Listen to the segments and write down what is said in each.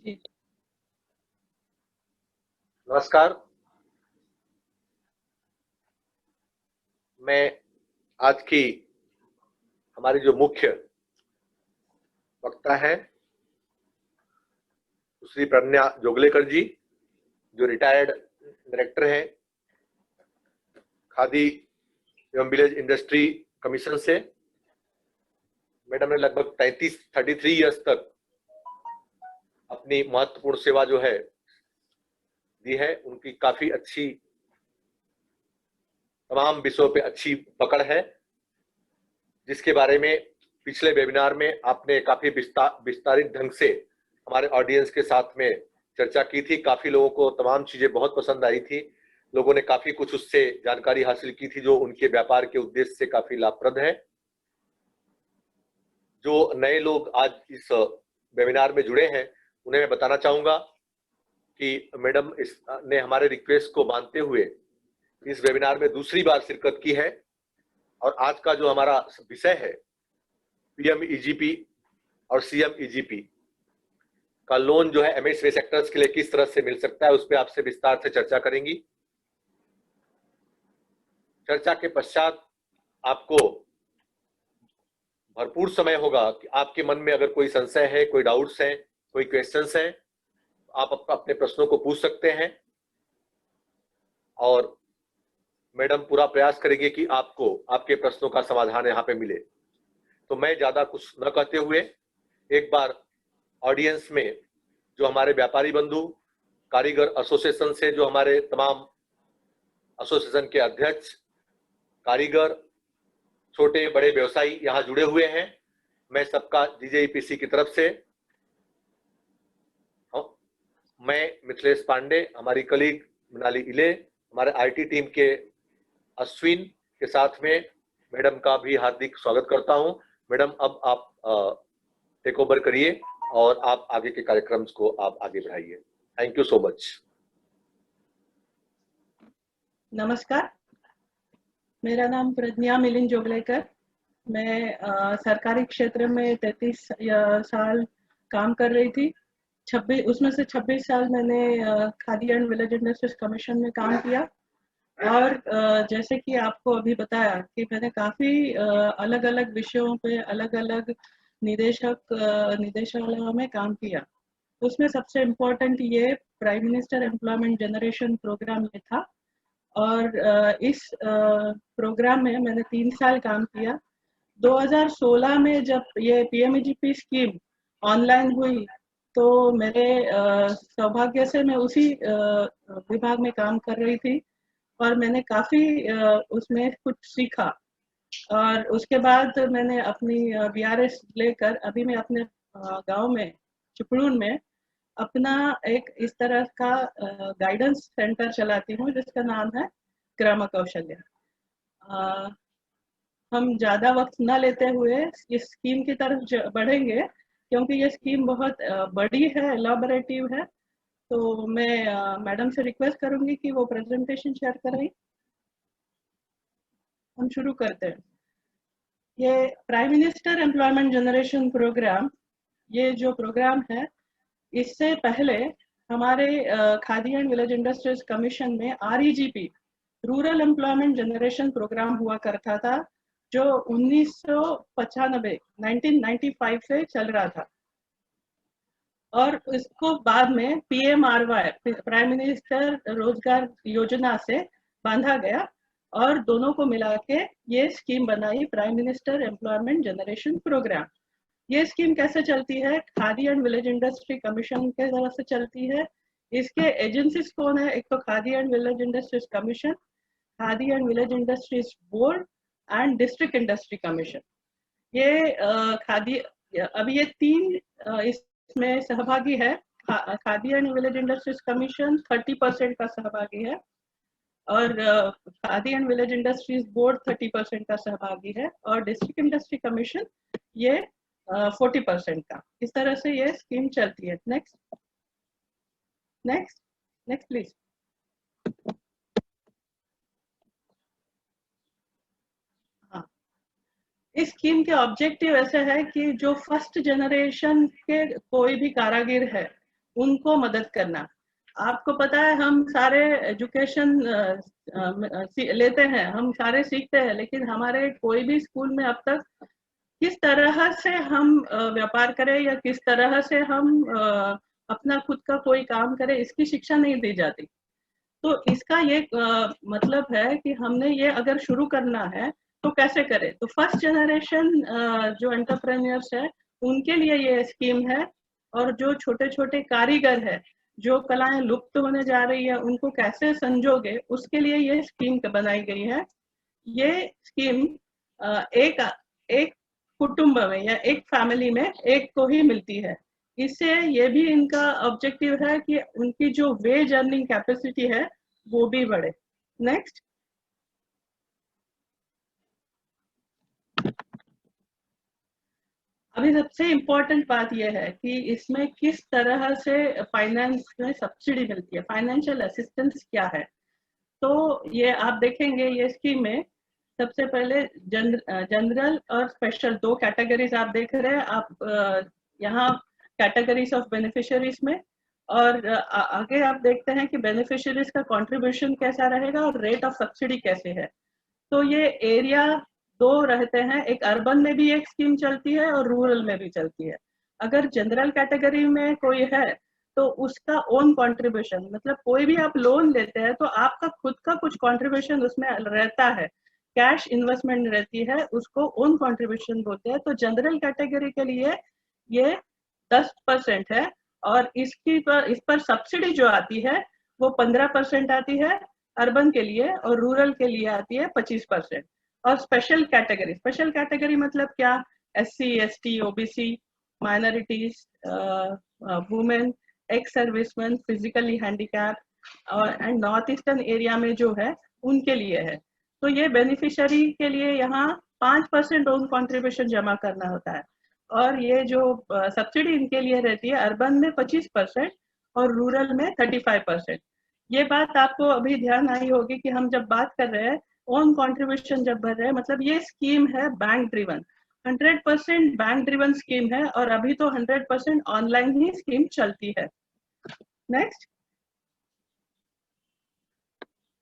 जी। नमस्कार। मैं आज की हमारी जो मुख्य वक्ता है श्री प्रज्ञा जोगलेकर जी, जो रिटायर्ड डायरेक्टर हैं खादी एवं विलेज इंडस्ट्री कमीशन से। मैडम ने लगभग 33 इयर्स तक अपनी महत्वपूर्ण सेवा जो है दी है। उनकी काफी अच्छी, तमाम विषयों पे अच्छी पकड़ है, जिसके बारे में पिछले वेबिनार में आपने काफी विस्तारित ढंग से हमारे ऑडियंस के साथ में चर्चा की थी। काफी लोगों को तमाम चीजें बहुत पसंद आई थी। लोगों ने काफी कुछ उससे जानकारी हासिल की थी, जो उनके व्यापार के उद्देश्य से काफी लाभप्रद है। जो नए लोग आज इस वेबिनार में जुड़े हैं, उन्हें मैं बताना चाहूंगा कि मैडम ने हमारे रिक्वेस्ट को मानते हुए इस वेबिनार में दूसरी बार शिरकत की है। और आज का जो हमारा विषय है, पीएमईजीपी और सीएमईजीपी का लोन जो है एमएसएमई सेक्टर्स के लिए किस तरह से मिल सकता है, उस पर आपसे विस्तार से चर्चा करेंगी। चर्चा के पश्चात आपको भरपूर समय होगा कि आपके मन में अगर कोई संशय है, कोई डाउट्स हैं, कोई क्वेश्चंस हैं, आप अपने प्रश्नों को पूछ सकते हैं। और मैडम पूरा प्रयास करेंगे कि आपको आपके प्रश्नों का समाधान यहाँ पे मिले। तो मैं ज्यादा कुछ न कहते हुए एक बार ऑडियंस में जो हमारे व्यापारी बंधु, कारीगर एसोसिएशन से जो हमारे तमाम एसोसिएशन के अध्यक्ष, कारीगर, छोटे बड़े व्यवसायी यहाँ जुड़े हुए हैं, मैं सबका जीजेईपीसी की तरफ से, मैं मिथिलेश पांडे, हमारी कलीग मृणाली इले, हमारे आईटी टीम के अश्विन के साथ में मैडम का भी हार्दिक स्वागत करता हूं। मैडम, अब आप टेक ओवर करिए और आप आगे के कार्यक्रम को आप आगे बढ़ाइए। Thank you so much. नमस्कार, मेरा नाम प्रज्ञा मिलिंद जोगलेकर। मैं सरकारी क्षेत्र में 33 साल काम कर रही थी। 26 उसमें से 26 साल मैंने khadi and village industries commission में काम किया। और जैसे कि आपको अभी बताया कि मैंने काफ़ी अलग-अलग विषयों पे अलग-अलग निदेशालयों में काम किया। उसमें सबसे इम्पोर्टेंट ये prime minister employment generation programme ये था। और इस प्रोग्राम में मैंने 3 साल काम किया। 2016 में जब ये पीएमईजीपी स्कीम ऑनलाइन हुई, तो मेरे सौभाग्य से मैं उसी विभाग में काम कर रही थी और मैंने काफ़ी उसमें कुछ सीखा। और उसके बाद मैंने अपनी बीआरएस लेकर अभी मैं अपने गांव में, चिपळूण में अपना एक इस तरह का गाइडेंस सेंटर चलाती हूँ, जिसका नाम है ग्राम कौशल्य। हम ज़्यादा वक्त न लेते हुए इस स्कीम की तरफ बढ़ेंगे, क्योंकि ये स्कीम बहुत बड़ी है, एलॉबरेटिव है। तो मैं मैडम से रिक्वेस्ट करूंगी कि वो प्रेजेंटेशन शेयर करें। हम शुरू करते हैं। ये prime minister employment generation programme, ये जो प्रोग्राम है, इससे पहले हमारे khadi and village industries commission में REGP, rural employment generation programme हुआ करता था, जो 1995 से चल रहा था। और इसको बाद में पीएमआरवाई, प्राइम मिनिस्टर रोजगार योजना से बांधा गया और दोनों को मिला के ये स्कीम बनाई, prime minister employment generation programme. ये स्कीम कैसे चलती है? Khadi and village industry commission के तरफ से चलती है। इसके एजेंसीज कौन है? एक तो khadi and village industries commission, khadi and village industries board and district industry commission. ये खादी, अभी ये तीन इसमें सहभागी है। Khadi and village industries commission 30% का सहभागी है और khadi and village industries board 30% का सहभागी है और डिस्ट्रिक्ट इंडस्ट्री कमीशन ये 40% का। इस तरह से ये स्कीम चलती है। Next next next please. हाँ, इस स्कीम के ऑब्जेक्टिव ऐसे है कि जो फर्स्ट जनरेशन के कोई भी कारागिर है, उनको मदद करना। आपको पता है हम सारे एजुकेशन लेते हैं, हम सारे सीखते हैं, लेकिन हमारे कोई भी स्कूल में अब तक किस तरह से हम व्यापार करें या किस तरह से हम अपना खुद का कोई काम करें, इसकी शिक्षा नहीं दी जाती। तो इसका ये मतलब है कि हमने ये अगर शुरू करना है तो कैसे करें। तो फर्स्ट जनरेशन जो एंटरप्रेन्योर्स है उनके लिए ये स्कीम है, और जो छोटे छोटे कारीगर है, जो कलाएं लुप्त होने जा रही है, उनको कैसे संजोगे, उसके लिए ये स्कीम बनाई गई है। ये स्कीम एक एक कुटुंब में या एक फैमिली में एक को ही मिलती है। इससे ये भी इनका ऑब्जेक्टिव है कि उनकी जो वेज अर्निंग कैपेसिटी है वो भी बढ़े। नेक्स्ट, अभी सबसे इम्पोर्टेंट बात यह है कि इसमें किस तरह से फाइनेंस में सब्सिडी मिलती है, फाइनेंशियल असिस्टेंस क्या है। तो ये आप देखेंगे ये स्कीम में सबसे पहले जनरल और स्पेशल दो कैटेगरीज आप देख रहे हैं। आप यहाँ कैटेगरीज ऑफ बेनिफिशियरीज में, और आगे आप देखते हैं कि बेनिफिशियरीज का कंट्रीब्यूशन कैसा रहेगा और रेट ऑफ सब्सिडी कैसे है। तो ये एरिया दो रहते हैं, एक अर्बन में भी एक स्कीम चलती है और रूरल में भी चलती है। अगर जनरल कैटेगरी में कोई है तो उसका ओन कंट्रीब्यूशन, मतलब कोई भी आप लोन लेते हैं तो आपका खुद का कुछ कंट्रीब्यूशन उसमें रहता है, कैश इन्वेस्टमेंट रहती है, उसको ओन कंट्रीब्यूशन बोलते हैं। तो जनरल कैटेगरी के लिए ये 10% है, और इस पर सब्सिडी जो आती है वो 15% आती है अर्बन के लिए, और रूरल के लिए आती है 25%। और स्पेशल कैटेगरी मतलब क्या, SC ST OBC, minorities, women, ex serviceman, physically handicap, and north eastern area में जो है उनके लिए है। तो ये बेनिफिशियरी के लिए यहाँ 5% ओन कॉन्ट्रीब्यूशन जमा करना होता है, और ये जो सब्सिडी इनके लिए रहती है अर्बन में 25% और रूरल में 35%। ये बात आपको अभी ध्यान आई होगी कि हम जब बात कर रहे हैं ओन कंट्रीब्यूशन जब भर रहे हैं, मतलब ये स्कीम है bank driven, 100% bank driven scheme है, और अभी तो 100% ऑनलाइन ही स्कीम चलती है। नेक्स्ट,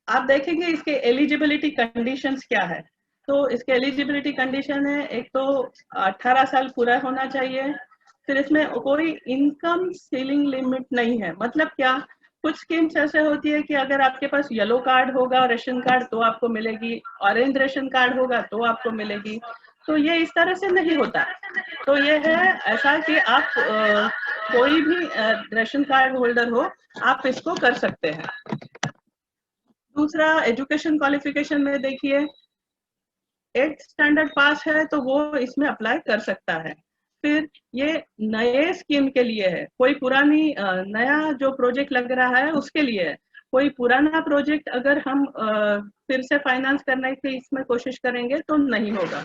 आप देखेंगे इसके एलिजिबिलिटी कंडीशंस क्या है। तो इसके एलिजिबिलिटी कंडीशन है, एक तो 18 साल पूरा होना चाहिए, फिर इसमें कोई इनकम सीलिंग लिमिट नहीं है। मतलब क्या, कुछ स्कीम्स ऐसे होती है कि अगर आपके पास येलो कार्ड होगा रेशन कार्ड तो आपको मिलेगी, ऑरेंज रेशन कार्ड होगा तो आपको मिलेगी। तो ये इस तरह से नहीं होता। तो ये है ऐसा कि आप कोई भी रेशन कार्ड होल्डर हो, आप इसको कर सकते हैं। दूसरा, एजुकेशन क्वालिफिकेशन में देखिए 8th स्टैंडर्ड पास है तो वो इसमें अप्लाई कर सकता है। फिर ये नए स्कीम के लिए है, कोई पुरानी नया जो प्रोजेक्ट लग रहा है उसके लिए है। कोई पुराना प्रोजेक्ट अगर हम फिर से फाइनेंस करने की इसमें कोशिश करेंगे तो नहीं होगा।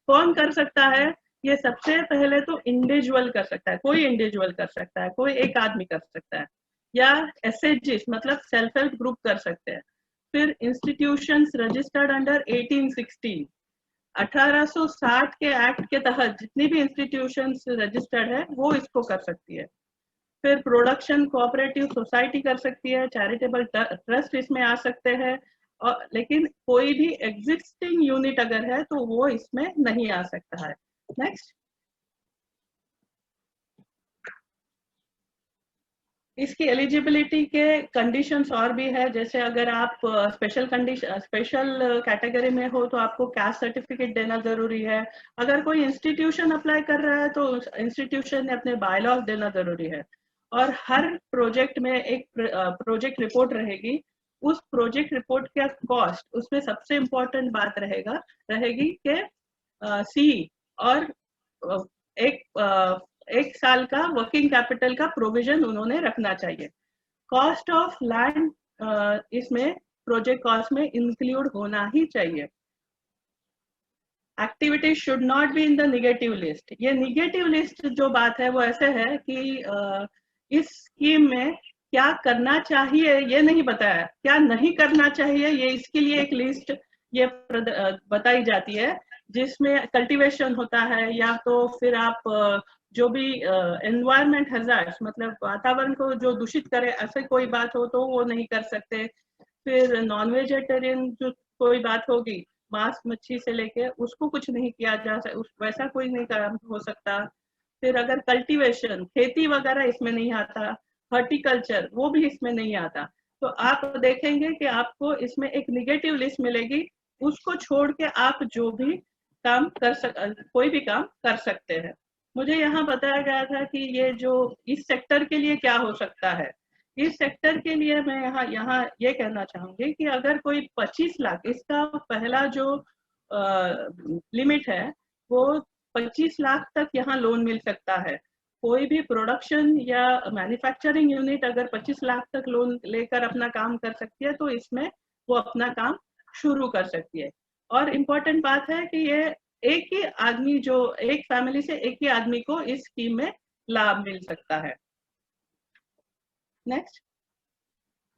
कौन कर सकता है, ये सबसे पहले तो इंडिविजुअल कर सकता है, कोई इंडिविजुअल कर सकता है, कोई एक आदमी कर सकता है, या SHGs मतलब सेल्फ हेल्प ग्रुप कर सकते हैं। फिर इंस्टीट्यूशंस रजिस्टर्ड अंडर 1860, 1860 के एक्ट के तहत जितनी भी इंस्टीट्यूशंस रजिस्टर्ड है वो इसको कर सकती है। फिर प्रोडक्शन कोऑपरेटिव सोसाइटी कर सकती है, चैरिटेबल ट्रस्ट इसमें आ सकते हैं, और लेकिन कोई भी एग्जिस्टिंग यूनिट अगर है तो वो इसमें नहीं आ सकता है। नेक्स्ट, इसकी एलिजिबिलिटी के कंडीशंस और भी है, जैसे अगर आप स्पेशल कैटेगरी में हो तो आपको कास्ट सर्टिफिकेट देना जरूरी है। अगर कोई इंस्टीट्यूशन अप्लाई कर रहा है तो इंस्टीट्यूशन ने अपने बायलॉज देना जरूरी है। और हर प्रोजेक्ट में एक प्रोजेक्ट रिपोर्ट रहेगी, उस प्रोजेक्ट रिपोर्ट का कॉस्ट, उसमें सबसे इम्पोर्टेंट बात रहेगी कि सी और एक साल का वर्किंग कैपिटल का प्रोविजन उन्होंने रखना चाहिए। कॉस्ट ऑफ लैंड इसमें प्रोजेक्ट कॉस्ट में इंक्लूड होना ही चाहिए। Activity should not be in the negative list. ये निगेटिव लिस्ट जो बात है वो ऐसे है कि इस स्कीम में क्या करना चाहिए ये नहीं बताया, क्या नहीं करना चाहिए ये इसके लिए एक लिस्ट ये बताई जाती है, जिसमें कल्टीवेशन होता है, या तो फिर आप जो भी एनवायरमेंट हैजार्ड्स, मतलब वातावरण को जो दूषित करे ऐसे कोई बात हो तो वो नहीं कर सकते। फिर नॉन वेजिटेरियन जो कोई बात होगी, मांस मच्छी से लेके उसको कुछ नहीं किया जा सकता, वैसा कोई नहीं काम हो सकता। फिर अगर कल्टीवेशन, खेती वगैरह इसमें नहीं आता, हॉर्टिकल्चर वो भी इसमें नहीं आता। तो आप देखेंगे कि आपको इसमें एक निगेटिव लिस्ट मिलेगी, उसको छोड़ के आप जो भी काम कोई भी काम कर सकते हैं। मुझे यहाँ बताया गया था कि ये जो इस सेक्टर के लिए क्या हो सकता है। इस सेक्टर के लिए मैं यहाँ यहाँ ये कहना चाहूंगी कि अगर कोई 25 लाख, इसका पहला जो लिमिट है वो 25 लाख तक यहाँ लोन मिल सकता है। कोई भी प्रोडक्शन या मैन्युफैक्चरिंग यूनिट अगर 25 लाख तक लोन लेकर अपना काम कर सकती है तो इसमें वो अपना काम शुरू कर सकती है। और इम्पोर्टेंट बात है कि ये एक ही आदमी, जो एक फैमिली से एक ही आदमी को इस स्कीम में लाभ मिल सकता है। नेक्स्ट,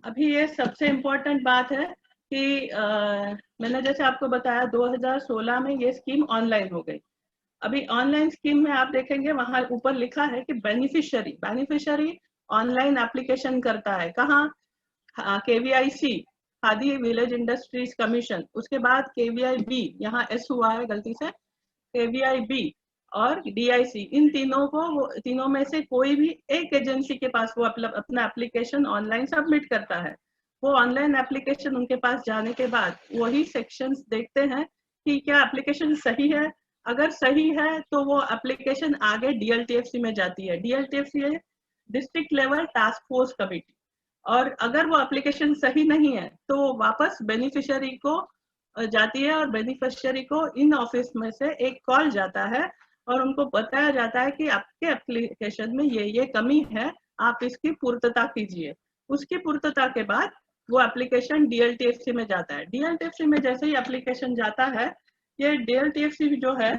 अभी ये सबसे इम्पोर्टेंट बात है कि मैंने जैसे आपको बताया 2016 में ये स्कीम ऑनलाइन हो गई। अभी ऑनलाइन स्कीम में आप देखेंगे वहां ऊपर लिखा है कि बेनिफिशियरी ऑनलाइन एप्लीकेशन करता है। कहाँ? KVIC, khadi village industries commission, उसके बाद KVIB, यहाँ S हुआ है गलती से, KVIB और DIC, इन तीनों में से कोई भी एक एजेंसी के पास वो अपना एप्लीकेशन ऑनलाइन सबमिट करता है। वो ऑनलाइन एप्लीकेशन उनके पास जाने के बाद वही सेक्शंस देखते हैं कि क्या एप्लीकेशन सही है। अगर सही है तो वो एप्लीकेशन आगे DLTFC में जाती है। DLTFC है district level task force committee. और अगर वो एप्लीकेशन सही नहीं है तो वापस बेनिफिशियरी को जाती है और बेनिफिशियरी को इन ऑफिस में से एक कॉल जाता है और उनको बताया जाता है कि आपके एप्लीकेशन में ये कमी है, आप इसकी पूर्तता कीजिए। उसकी पूर्तता के बाद वो एप्लीकेशन DLTFC में जाता है। DLTFC में जैसे ही एप्लीकेशन जाता है, ये DLTFC जो है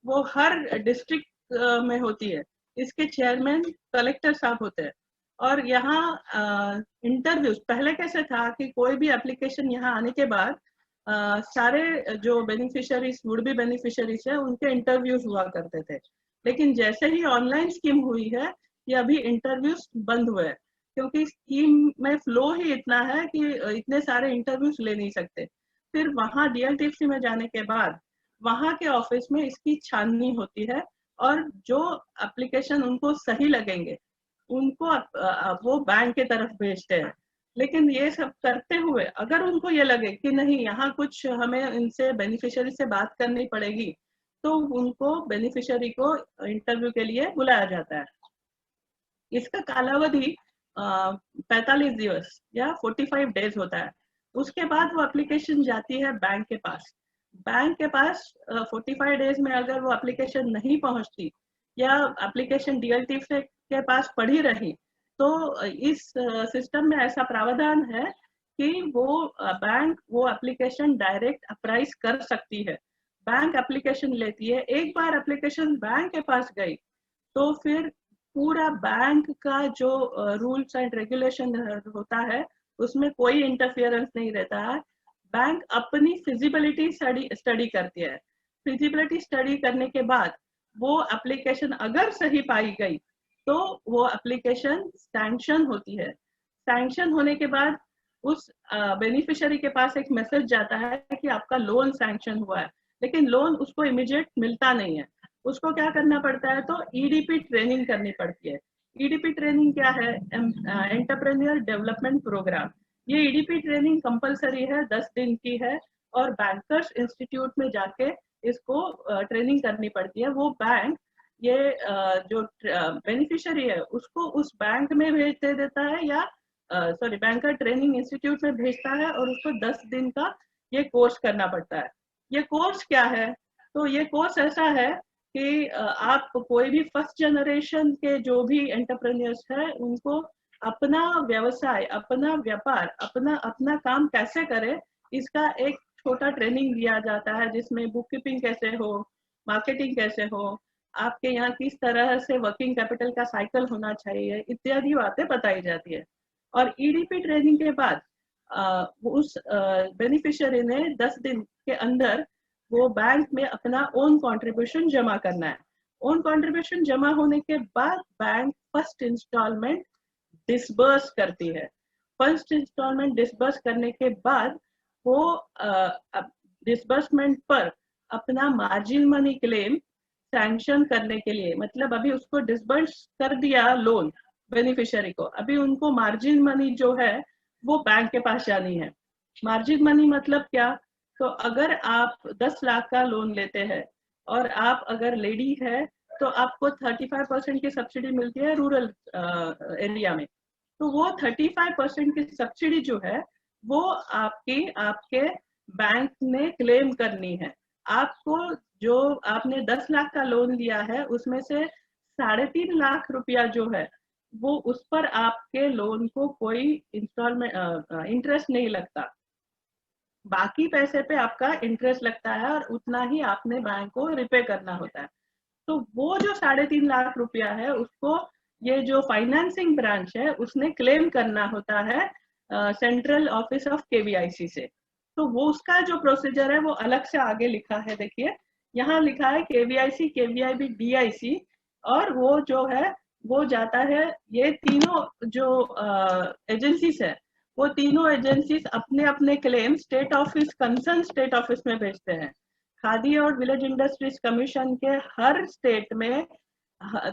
वो हर डिस्ट्रिक्ट में होती है। इसके चेयरमैन कलेक्टर साहब होते हैं। और यहाँ इंटरव्यूज पहले कैसे था कि कोई भी एप्लीकेशन यहाँ आने के बाद सारे जो बेनिफिशियरीज, वुड बी बेनिफिशियरीज है, उनके इंटरव्यूज हुआ करते थे। लेकिन जैसे ही ऑनलाइन स्कीम हुई है, ये अभी इंटरव्यूज बंद हुए हैं, क्योंकि स्कीम में फ्लो ही इतना है कि इतने सारे इंटरव्यूज ले नहीं सकते। फिर वहाँ DLTFC में जाने के बाद वहाँ के ऑफिस में इसकी छाननी होती है और जो एप्लीकेशन उनको सही लगेंगे उनको वो बैंक के तरफ भेजते हैं। लेकिन ये सब करते हुए अगर उनको ये लगे कि नहीं, यहाँ कुछ हमें इनसे बेनिफिशियरी से बात करनी पड़ेगी, तो उनको बेनिफिशियरी को इंटरव्यू के लिए बुलाया जाता है। इसका कालावधि 45 दिवस या 45 डेज होता है। उसके बाद वो एप्लीकेशन जाती है बैंक के पास। बैंक के पास 45 डेज में अगर वो एप्लीकेशन नहीं पहुंचती या एप्लीकेशन DLTFC के पास पड़ी रही, तो इस सिस्टम में ऐसा प्रावधान है कि वो बैंक वो एप्लीकेशन डायरेक्ट अप्राइज कर सकती है। बैंक एप्लीकेशन लेती है। एक बार एप्लीकेशन बैंक के पास गई तो फिर पूरा बैंक का जो रूल्स एंड रेगुलेशन होता है उसमें कोई इंटरफियरेंस नहीं रहता है। बैंक अपनी फिजिबिलिटी स्टडी करती है। फिजिबिलिटी स्टडी करने के बाद वो एप्लीकेशन अगर सही पाई गई तो वो एप्लीकेशन सैंक्शन होती है। सैंक्शन होने के बाद उस बेनिफिशियरी के पास एक मैसेज जाता है कि आपका लोन सैंक्शन हुआ है। लेकिन लोन उसको इमीडिएट मिलता नहीं है। उसको क्या करना पड़ता है, तो EDP ट्रेनिंग करनी पड़ती है। EDP ट्रेनिंग क्या है? Entrepreneur development programme. ये EDP ट्रेनिंग कंपलसरी है, 10 दिन की है और बैंकर्स इंस्टीट्यूट में जाके इसको ट्रेनिंग करनी पड़ती है। वो बैंक ये जो बेनिफिशियरी है उसको उस बैंक में भेज दे देता है या बैंकर ट्रेनिंग इंस्टीट्यूट में भेजता है और उसको 10 दिन का ये कोर्स करना पड़ता है। ये कोर्स क्या है? तो ये कोर्स ऐसा है कि आप कोई भी फर्स्ट जनरेशन के जो भी एंटरप्रेन्योर्स है उनको अपना व्यवसाय, अपना व्यापार, अपना काम कैसे करे, इसका एक छोटा ट्रेनिंग दिया जाता है, जिसमें बुक कीपिंग कैसे हो, मार्केटिंग कैसे हो, आपके यहाँ किस तरह से वर्किंग कैपिटल का साइकिल होना चाहिए, इत्यादि बातें बताई जाती है। और EDP ट्रेनिंग के बाद उस बेनिफिशियरी ने 10 दिन के अंदर वो बैंक में अपना ओन कंट्रीब्यूशन जमा करना है। ओन कंट्रीब्यूशन जमा होने के बाद बैंक फर्स्ट इंस्टॉलमेंट डिसबर्स करती है। फर्स्ट इंस्टॉलमेंट डिसबर्स करने के बाद वो डिसबर्समेंट पर अपना मार्जिन मनी क्लेम सैंक्शन करने के लिए, मतलब अभी उसको डिसबर्स कर दिया लोन बेनिफिशियरी को, अभी उनको मार्जिन मनी जो है वो बैंक के पास जानी है। मार्जिन मनी मतलब क्या? तो अगर आप 10 लाख का लोन लेते हैं और आप अगर लेडी है तो आपको 35% की सब्सिडी मिलती है रूरल एरिया में। तो वो 35% की सब्सिडी जो है वो आपके बैंक ने क्लेम करनी है। आपको जो आपने 10 लाख का लोन लिया है उसमें से 3.5 लाख रुपया जो है वो उस पर आपके लोन को कोई इंस्टॉलमेंट इंटरेस्ट नहीं लगता। बाकी पैसे पे आपका इंटरेस्ट लगता है और उतना ही आपने बैंक को रिपे करना होता है। तो वो जो 3.5 लाख रुपया है उसको ये जो फाइनेंसिंग ब्रांच है उसने क्लेम करना होता है सेंट्रल ऑफिस ऑफ केवीआईसी से। तो वो उसका जो प्रोसीजर है वो अलग से आगे लिखा है, देखिए यहाँ लिखा है केवीआईसी, केवीआईबी, डीआईसी, और वो जो है वो जाता है, ये तीनों जो एजेंसीज है वो तीनों एजेंसीज अपने अपने claim state office, concern state office में भेजते हैं। खादी और विलेज इंडस्ट्रीज कमीशन के हर स्टेट में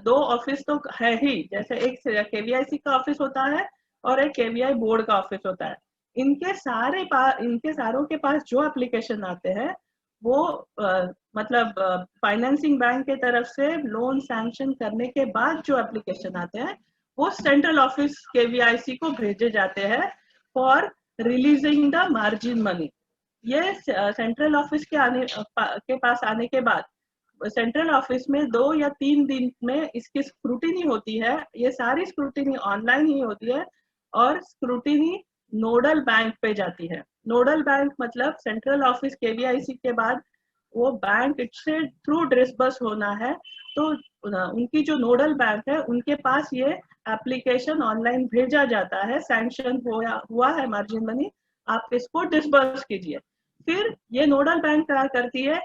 2 ऑफिस तो है ही, जैसे एक केवीआईसी का ऑफिस होता है और एक केवीआई बोर्ड का ऑफिस होता है। इनके सारों के पास जो एप्लीकेशन आते हैं वो मतलब फाइनेंसिंग बैंक के तरफ से लोन सैंक्शन करने के बाद जो एप्लीकेशन आते हैं वो सेंट्रल ऑफिस केवीआईसी को भेजे जाते हैं for releasing the margin money. ये सेंट्रल ऑफिस के पास आने के बाद सेंट्रल ऑफिस में 2 या 3 दिन में इसकी स्क्रूटिनी होती है। ये सारी स्क्रूटिनी ऑनलाइन ही होती है और स्क्रूटिनी नोडल बैंक पे जाती है। नोडल बैंक मतलब सेंट्रल ऑफिस केवीआईसी के बाद वो बैंक से थ्रू डिसबर्स होना है, तो उनकी जो नोडल बैंक है उनके पास ये एप्लीकेशन ऑनलाइन भेजा जाता है, सैंक्शन हुआ है मार्जिन मनी, आप इसको डिसबर्स कीजिए। फिर ये नोडल बैंक क्या करती है,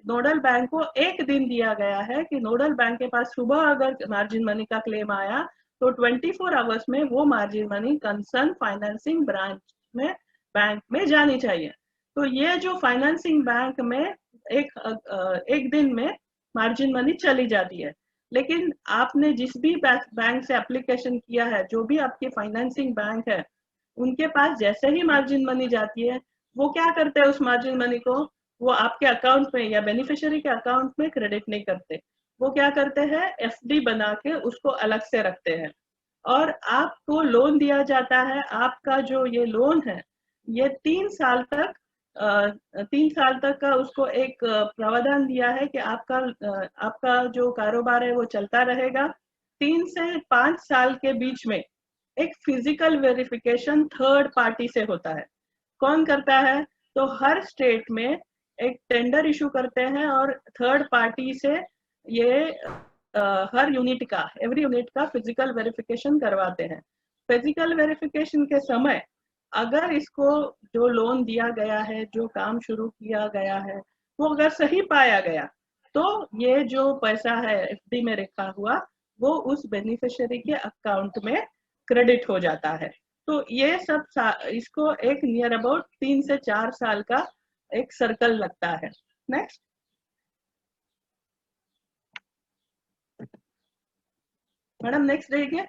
नोडल बैंक को एक दिन दिया गया है कि नोडल बैंक के पास सुबह अगर मार्जिन मनी का क्लेम आया तो 24 आवर्स में वो margin money concern financing branch में बैंक में जानी चाहिए। तो ये जो फाइनेंसिंग बैंक में एक दिन में मार्जिन मनी चली जाती है। लेकिन आपने जिस भी बैंक से एप्लीकेशन किया है, जो भी आपकी फाइनेंसिंग बैंक है, उनके पास जैसे ही मार्जिन मनी जाती है वो क्या करते हैं, उस मार्जिन मनी को वो आपके अकाउंट में या बेनिफिशियरी के अकाउंट में क्रेडिट नहीं करते। वो क्या करते हैं, एफडी बना के उसको अलग से रखते हैं और आपको लोन दिया जाता है। आपका जो ये लोन है ये 3 साल तक का उसको एक प्रावधान दिया है कि आपका जो कारोबार है वो चलता रहेगा। 3 से 5 साल के बीच में एक फिजिकल वेरिफिकेशन थर्ड पार्टी से होता है। कौन करता है? तो हर स्टेट में एक टेंडर इशू करते हैं और थर्ड पार्टी से ये हर एवरी यूनिट का फिजिकल वेरिफिकेशन करवाते हैं। फिजिकल वेरिफिकेशन के समय अगर इसको जो लोन दिया गया है, जो काम शुरू किया गया है, वो अगर सही पाया गया तो ये जो पैसा है एफडी में रखा हुआ वो उस बेनिफिशियरी के अकाउंट में क्रेडिट हो जाता है। तो ये सब इसको एक नियर अबाउट 3 से 4 साल का एक सर्कल लगता है। नेक्स्ट मैडम, नेक्स्ट देखिए।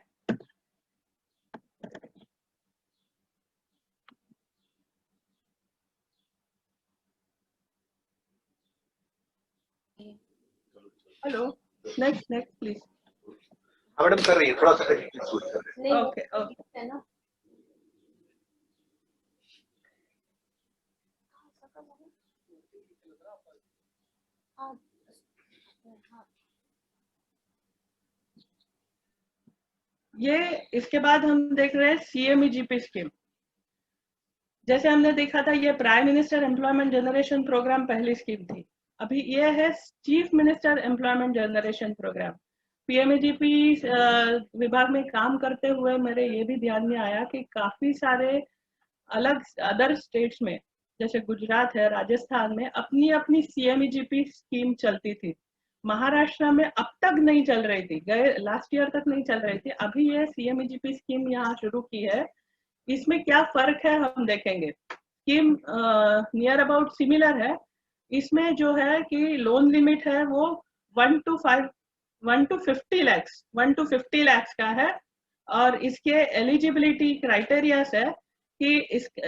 Hello, next please. मैडम कर रही है, थोड़ा सा ओके ओके। ये इसके बाद हम देख रहे हैं सीएमईजीपी स्कीम। जैसे हमने देखा था ये prime minister employment generation programme पहली स्कीम थी, अभी ये है chief minister employment generation programme. PMEGP विभाग में काम करते हुए मेरे ये भी ध्यान में आया कि काफी सारे अलग अदर स्टेट्स में जैसे गुजरात है, राजस्थान में अपनी अपनी सीएमईजीपी स्कीम चलती थी। महाराष्ट्र में अब तक नहीं चल रही थी, गए लास्ट ईयर तक नहीं चल रही थी, अभी ये CMEGP स्कीम यहाँ शुरू की है। इसमें क्या फर्क है हम देखेंगे। स्कीम नियर अबाउट सिमिलर है। इसमें जो है कि लोन लिमिट है वो 1 to 50 lakhs का है, और इसके एलिजिबिलिटी क्राइटेरियास है कि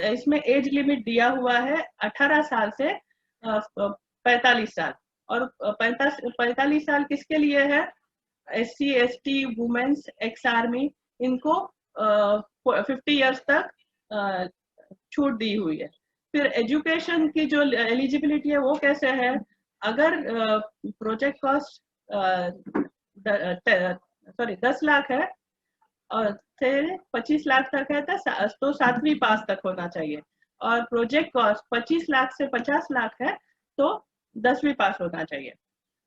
इसमें एज लिमिट दिया हुआ है 18 साल से 45 साल, और 45 साल किसके लिए है? SC ST women's, ex army, इनको 50 इयर्स तक छूट दी हुई है। फिर एजुकेशन की जो एलिजिबिलिटी है वो कैसे है? अगर प्रोजेक्ट कॉस्ट 10 लाख है और से 25 लाख तक है तो 7वीं पास तक होना चाहिए, और प्रोजेक्ट कॉस्ट 25 लाख से 50 लाख है तो 10वीं पास होना चाहिए।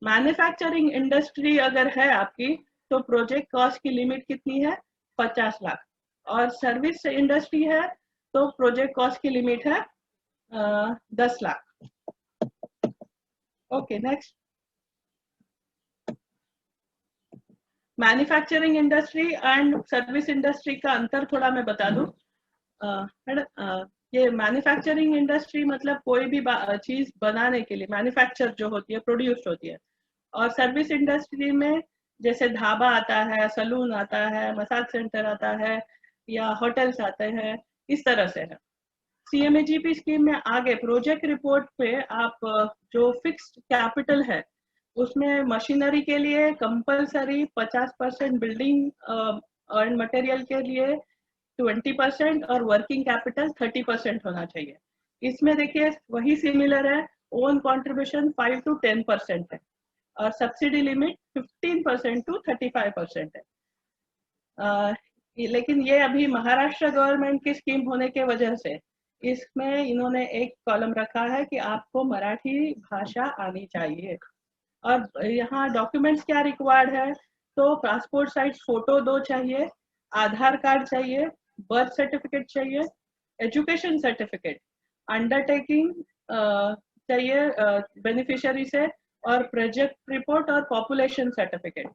मैन्युफैक्चरिंग इंडस्ट्री अगर है आपकी तो प्रोजेक्ट कॉस्ट की लिमिट कितनी है? 50 लाख, और सर्विस इंडस्ट्री है तो प्रोजेक्ट कॉस्ट की लिमिट है 10 lakh. Okay, next. Manufacturing industry and service industry का अंतर थोड़ा मैं बता दूं। ये मैन्युफैक्चरिंग इंडस्ट्री मतलब कोई भी चीज बनाने के लिए मैन्युफैक्चर जो होती है, प्रोड्यूस होती है, और सर्विस इंडस्ट्री में जैसे ढाबा आता है, सलून आता है, मसाज सेंटर आता है, या होटल्स आते हैं, इस तरह से है। CMEGP स्कीम में आगे प्रोजेक्ट रिपोर्ट पे आप जो फिक्स्ड कैपिटल है उसमें मशीनरी के लिए कंपलसरी 50%, बिल्डिंग और मटेरियल के लिए 20% और वर्किंग कैपिटल 30% होना चाहिए। इसमें देखिए वही सिमिलर है, ओन कंट्रीब्यूशन 5 to 10% है, और सब्सिडी लिमिट 15% to 35% है। लेकिन ये अभी महाराष्ट्र गवर्नमेंट की स्कीम होने के वजह से इसमें इन्होंने एक कॉलम रखा है कि आपको मराठी भाषा आनी चाहिए। और यहाँ डॉक्यूमेंट्स क्या रिक्वायर्ड है? तो पासपोर्ट साइज फोटो 2 चाहिए, आधार कार्ड चाहिए, बर्थ सर्टिफिकेट चाहिए, एजुकेशन सर्टिफिकेट, अंडरटेकिंग चाहिए बेनिफिशियरी से, और प्रोजेक्ट रिपोर्ट और पॉपुलेशन सर्टिफिकेट।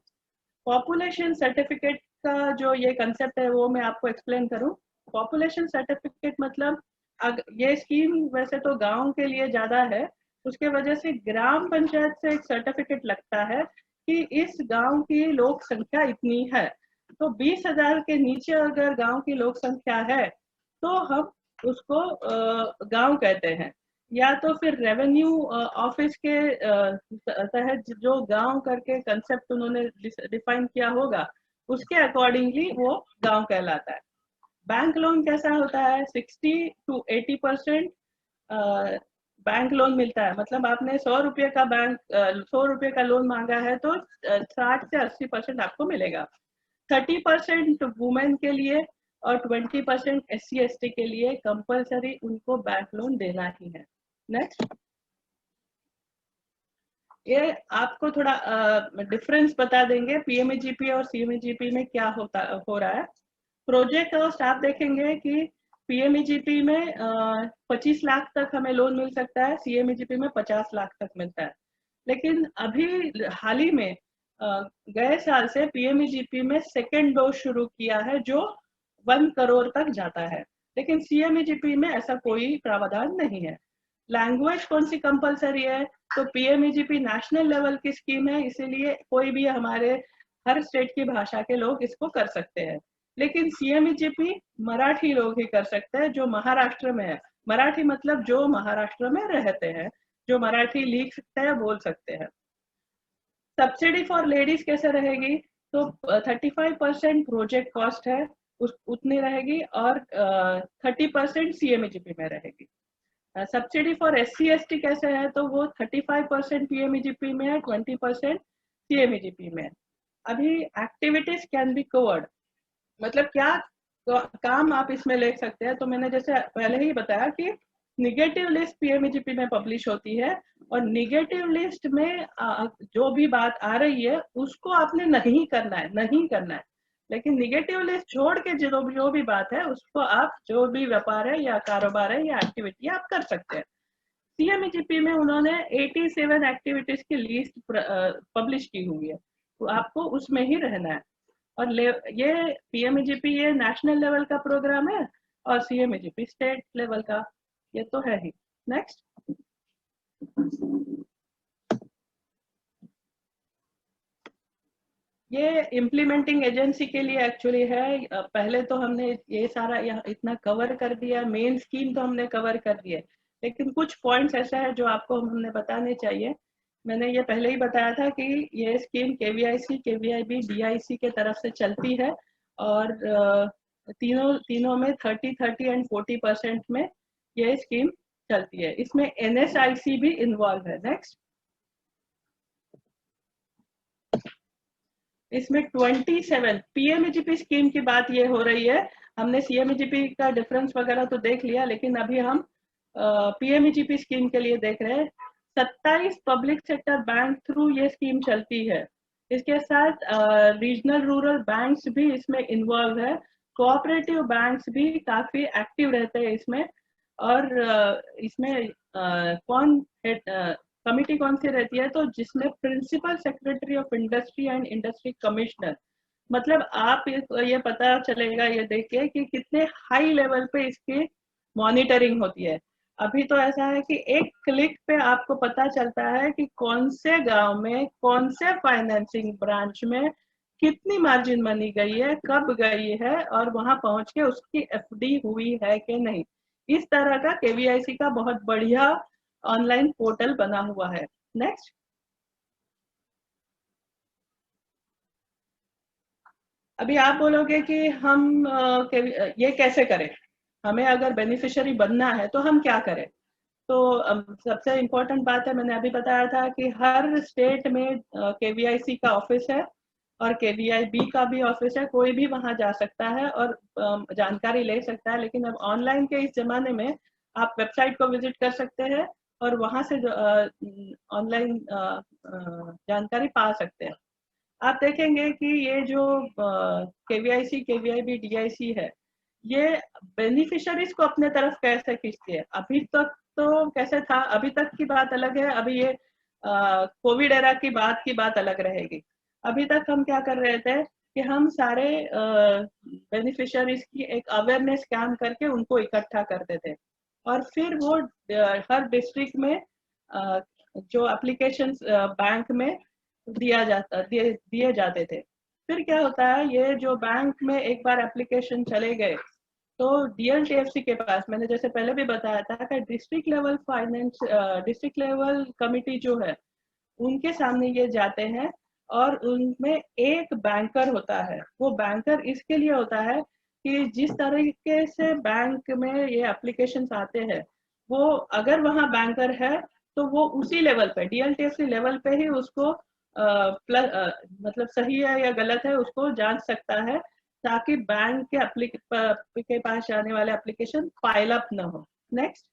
पॉपुलेशन सर्टिफिकेट का जो ये कंसेप्ट है वो मैं आपको एक्सप्लेन करूं। पॉपुलेशन सर्टिफिकेट मतलब ये स्कीम वैसे तो गांव के लिए ज्यादा है, उसके वजह से ग्राम पंचायत से एक सर्टिफिकेट लगता है कि इस गांव की लोक संख्या इतनी है। तो 20,000 के नीचे अगर गांव की लोक संख्या है तो हम उसको गांव कहते हैं, या तो फिर रेवेन्यू ऑफिस के तहत जो गांव करके कंसेप्ट उन्होंने डिफाइन किया होगा उसके अकॉर्डिंगली वो गांव कहलाता है। बैंक लोन कैसा होता है? 60 to 80% बैंक लोन मिलता है, मतलब आपने 100 रुपये का 100 रुपये का लोन मांगा है तो 60 से 80% आपको मिलेगा। 30% वुमेन के लिए और 20% SC ST के लिए कंपलसरी उनको बैंक लोन देना ही है। नेक्स्ट, ये आपको थोड़ा डिफरेंस बता देंगे PMEGP और CMEGP में क्या हो रहा है। प्रोजेक्ट कॉस्ट आप देखेंगे कि PMEGP में 25 लाख तक हमें लोन मिल सकता है, CMEGP में 50 लाख तक मिलता है। लेकिन अभी हाल ही में गए साल से PMEGP में सेकेंड डोज शुरू किया है जो 1 करोड़ तक जाता है, लेकिन CMEGP में ऐसा कोई प्रावधान नहीं है। लैंग्वेज कौन सी कंपलसरी है? तो PMEGP नेशनल लेवल की स्कीम है, इसीलिए कोई भी हमारे हर स्टेट की भाषा के लोग इसको कर सकते हैं, लेकिन CMEGP मराठी लोग ही कर सकते हैं जो महाराष्ट्र में है। मराठी मतलब जो महाराष्ट्र में रहते हैं, जो मराठी लिख सकते हैं, बोल सकते हैं। सब्सिडी फॉर लेडीज कैसे रहेगी? तो 35% प्रोजेक्ट कॉस्ट है उतनी रहेगी, और 30% CMEGP में रहेगी। सब्सिडी फॉर SC ST कैसे है? तो वो 35% PMEGP में है, 20% CMEGP में है। अभी एक्टिविटीज कैन बी कवर्ड, मतलब क्या काम आप इसमें ले सकते हैं। तो मैंने जैसे पहले ही बताया कि निगेटिव लिस्ट PMEGP में पब्लिश होती है, और निगेटिव लिस्ट में जो भी बात आ रही है उसको आपने नहीं करना है, लेकिन निगेटिव लिस्ट छोड़ के जो भी बात है उसको आप, जो भी व्यापार है या कारोबार है या एक्टिविटी आप कर सकते हैं। CMEGP में उन्होंने 87 एक्टिविटीज की लिस्ट पब्लिश की हुई है, तो आपको उसमें ही रहना है। और ये PMEGP ये नेशनल लेवल का प्रोग्राम है और CMEGP स्टेट लेवल का, ये तो है ही। नेक्स्ट, ये इम्प्लीमेंटिंग एजेंसी के लिए एक्चुअली है। पहले तो हमने ये सारा इतना कवर कर दिया, मेन स्कीम तो हमने कवर कर दिया, लेकिन कुछ पॉइंट्स ऐसा है जो आपको हमने बताने चाहिए। मैंने ये पहले ही बताया था कि ये स्कीम KVIC, KVIB, DIC के तरफ से चलती है और तीनों में 30 एंड 40% में ये स्कीम चलती है। इसमें NSIC भी इन्वॉल्व है। नेक्स्ट, इसमें 27 PMEGP स्कीम की बात ये हो रही है। हमने CMEGP का डिफरेंस वगैरह तो देख लिया, लेकिन अभी हम PMEGP स्कीम के लिए देख रहे हैं। 27 पब्लिक सेक्टर बैंक थ्रू ये स्कीम चलती है। इसके साथ रीजनल रूरल बैंक्स भी इसमें इन्वॉल्व है, कोऑपरेटिव बैंक्स भी काफी एक्टिव रहते हैं इसमें। और इसमें कौन कमिटी कौन सी रहती है, तो जिसमें principal secretary of industry and industry commissioner, मतलब आप ये पता चलेगा ये देख के कि कितने हाई लेवल पे इसकी मॉनिटरिंग होती है। अभी तो ऐसा है कि एक क्लिक पे आपको पता चलता है कि कौन से गांव में कौन से फाइनेंसिंग ब्रांच में कितनी मार्जिन मनी गई है, कब गई है, और वहां पहुंच के उसकी FD हुई है कि नहीं। इस तरह का KVIC का बहुत बढ़िया ऑनलाइन पोर्टल बना हुआ है। नेक्स्ट, अभी आप बोलोगे कि हम ये कैसे करें, हमें अगर बेनिफिशियरी बनना है तो हम क्या करें। तो सबसे इम्पोर्टेंट बात है, मैंने अभी बताया था कि हर स्टेट में KVIC का ऑफिस है और KVIB का भी ऑफिस है। कोई भी वहां जा सकता है और जानकारी ले सकता है। लेकिन अब ऑनलाइन के इस जमाने में आप वेबसाइट को विजिट कर सकते हैं और वहां से ऑनलाइन जानकारी पा सकते हैं। आप देखेंगे कि ये जो KVIC, KVIB, DIC है, ये बेनिफिशरीज को अपने तरफ कैसे खींचती है। अभी तक तो कैसे था, अभी तक की बात अलग है, अभी ये कोविड एरा की बात अलग रहेगी। अभी तक हम क्या कर रहे थे कि हम सारे बेनिफिशरीज की एक अवेयरनेस कैंप करके उनको इकट्ठा करते थे और फिर वो हर डिस्ट्रिक्ट में जो एप्लीकेशन बैंक में दिए जाते थे। फिर क्या होता है, ये जो बैंक में एक बार एप्लीकेशन चले गए तो DLTFC के पास, मैंने जैसे पहले भी बताया था कि district level finance, district level committee जो है उनके सामने ये जाते हैं और उनमें एक बैंकर होता है। वो बैंकर इसके लिए होता है कि जिस तरीके से बैंक में ये एप्लीकेशंस आते हैं, वो अगर वहाँ बैंकर है तो वो उसी लेवल पे, DLTFC लेवल पे ही उसको मतलब सही है या गलत है उसको जांच सकता है, ताकि बैंक के पास आने वाले एप्लीकेशन फाइल अप न हो। नेक्स्ट,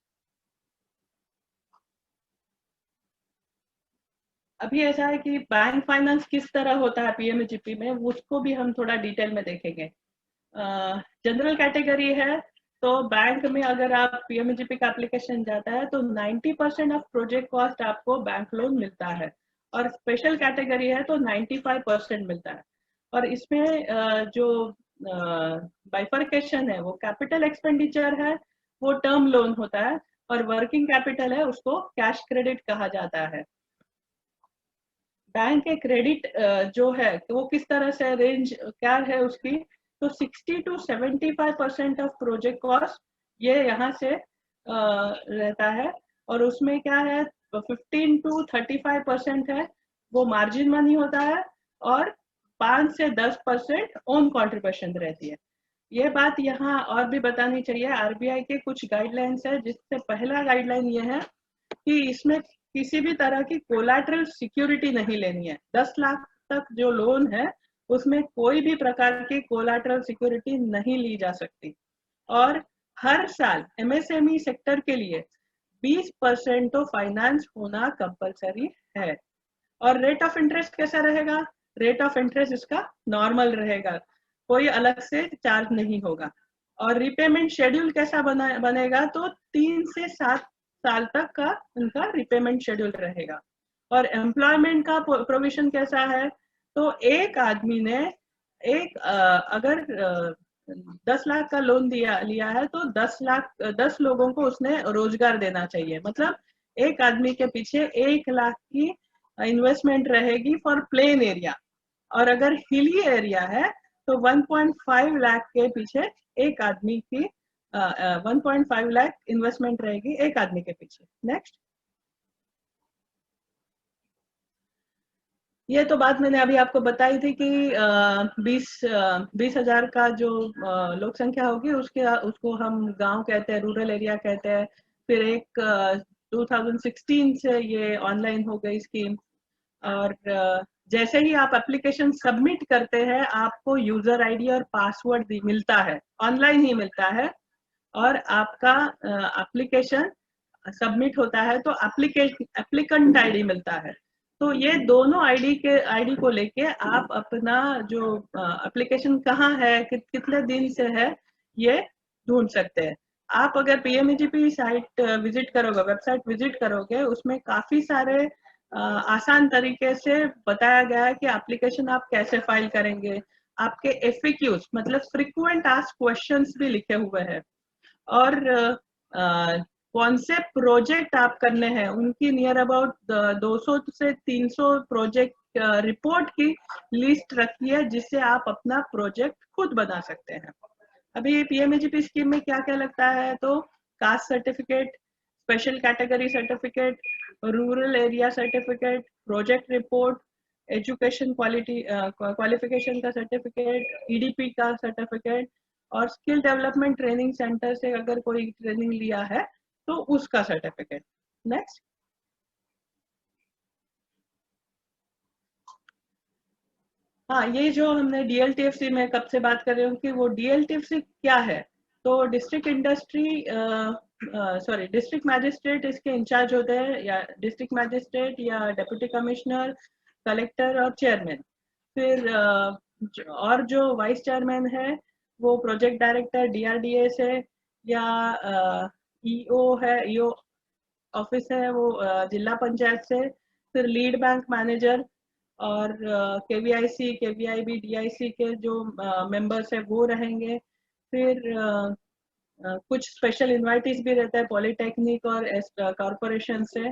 अभी ऐसा है कि बैंक फाइनेंस किस तरह होता है PMEGP में, उसको भी हम थोड़ा डिटेल में देखेंगे। जनरल कैटेगरी है, तो बैंक में अगर आप PMEGP का एप्लीकेशन जाता है तो 90% ऑफ प्रोजेक्ट कॉस्ट आपको बैंक लोन मिलता है, और स्पेशल कैटेगरी है तो 95% मिलता है। और इसमें जो बाइफर्केशन है वो कैपिटल एक्सपेंडिचर है, वो टर्म लोन होता है, और वर्किंग कैपिटल है उसको कैश क्रेडिट कहा जाता है। बैंक के क्रेडिट जो है तो वो किस तरह से रेंज क्या है उसकी, तो 60 to 75% ऑफ प्रोजेक्ट कॉस्ट ये यहाँ से रहता है। और उसमें क्या है, 15 to 35% है वो मार्जिन मनी होता है, और 5 से 10% ओन कंट्रीब्यूशन रहती है। ये बात यहाँ और भी बतानी चाहिए, RBI के कुछ गाइडलाइंस है, जिससे पहला गाइडलाइन ये है कि इसमें किसी भी तरह की कोलैटरल सिक्योरिटी नहीं लेनी है। 10 लाख तक जो लोन है उसमें कोई भी प्रकार की कोलैटरल सिक्योरिटी नहीं ली जा सकती। और हर साल MSME सेक्टर के लिए 20% तो फाइनेंस होना कंपलसरी है। और रेट ऑफ इंटरेस्ट कैसा रहेगा, रेट ऑफ इंटरेस्ट इसका नॉर्मल रहेगा, कोई अलग से चार्ज नहीं होगा। और रिपेमेंट शेड्यूल कैसा बनेगा, तो 3 से 7 साल तक का उनका रिपेमेंट शेड्यूल रहेगा। और एम्प्लॉयमेंट का प्रोविजन कैसा है, तो एक आदमी ने अगर 10 लाख का लोन लिया है तो 10 लोगों को उसने रोजगार देना चाहिए। मतलब एक आदमी के पीछे 1 लाख की इन्वेस्टमेंट रहेगी फॉर प्लेन एरिया, और अगर हिली एरिया है तो 1.5 लाख के पीछे एक आदमी की 1.5 लाख इन्वेस्टमेंट रहेगी एक आदमी के पीछे। नेक्स्ट, ये तो बात मैंने अभी आपको बताई थी कि 20,000 का जो लोक संख्या होगी उसको हम गांव कहते हैं, रूरल एरिया कहते हैं। फिर एक 2016 से ये ऑनलाइन हो गई स्कीम, और जैसे ही आप एप्लीकेशन सबमिट करते हैं आपको यूजर आईडी और पासवर्ड मिलता है, ऑनलाइन ही मिलता है, और आपका एप्लीकेशन सबमिट होता है तो एप्लीकेंट आईडी मिलता है। तो ये दोनों आईडी को लेके आप अपना जो एप्लीकेशन कहाँ है, कितने दिन से है, ये ढूंढ सकते हैं। आप अगर पीएमईजीपी साइट विजिट करोगे, वेबसाइट विजिट करोगे, उसमें काफी सारे आसान तरीके से बताया गया है कि एप्लीकेशन आप कैसे फाइल करेंगे। आपके एफएक्यूज मतलब फ्रीक्वेंट आस्क्ड क्वेश्चंस भी लिखे हुए हैं, और कौन से प्रोजेक्ट आप करने हैं उनकी नियर अबाउट 200 से 300 प्रोजेक्ट रिपोर्ट की लिस्ट रखी है, जिससे आप अपना प्रोजेक्ट खुद बना सकते हैं। अभी पीएमईजीपी स्कीम में क्या क्या लगता है, तो caste certificate, special category certificate, rural area certificate, project report, education qualification का सर्टिफिकेट, ईडीपी का सर्टिफिकेट, और स्किल डेवलपमेंट ट्रेनिंग सेंटर से अगर कोई ट्रेनिंग लिया है तो उसका सर्टिफिकेट। नेक्स्ट, हाँ, ये जो हमने डीएलटीएफसी में कब से बात कर रहे हूँ कि वो डीएलटीएफसी क्या है, तो डिस्ट्रिक्ट मैजिस्ट्रेट इसके इंचार्ज होते हैं, या डिस्ट्रिक्ट मैजिस्ट्रेट या डेप्यूटी कमिश्नर, कलेक्टर और चेयरमैन। फिर और जो वाइस चेयरमैन है वो प्रोजेक्ट डायरेक्टर डीआरडीए से, या ईओ है, ईओ ऑफिस है वो जिला पंचायत से। फिर लीड बैंक मैनेजर और केवीआईसी, केवीआईबी, डीआईसी के जो मेंबर्स है वो रहेंगे। फिर कुछ स्पेशल इन्वाइटीज भी रहता है पॉलिटेक्निक और कॉरपोरेशन से।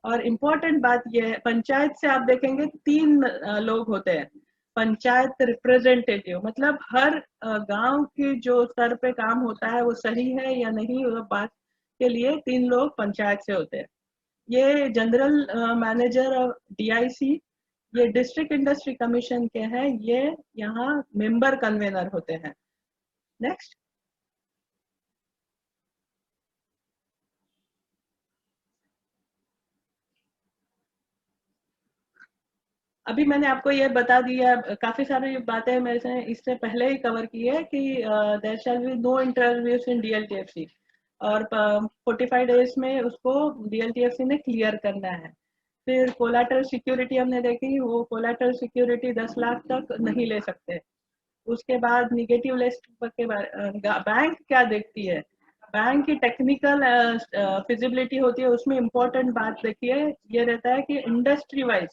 और इम्पोर्टेंट बात यह है, पंचायत से आप देखेंगे 3 लोग होते हैं। पंचायत रिप्रेजेंटेटिव मतलब हर गांव की जो स्तर पे काम होता है वो सही है या नहीं, वो बात के लिए 3 लोग पंचायत से होते हैं। ये जनरल मैनेजर और डीआईसी, ये डिस्ट्रिक्ट इंडस्ट्री कमीशन के हैं, ये यहाँ मेंबर कन्वेनर होते हैं। नेक्स्ट, अभी मैंने आपको ये बता दिया, काफी सारी बातें मैंने इससे पहले ही कवर की है कि there shall be no interviews in DLTFC, और 45 डेज में उसको डीएलटीएफसी ने क्लियर करना है। फिर कोलैटरल सिक्योरिटी हमने देखी, वो कोलैटरल सिक्योरिटी 10 लाख तक नहीं ले सकते। उसके बाद निगेटिव लिस्ट के बैंक क्या देखती है, बैंक की टेक्निकल फिजिबिलिटी होती है, उसमें इम्पोर्टेंट बात देखिए ये रहता है कि इंडस्ट्री वाइज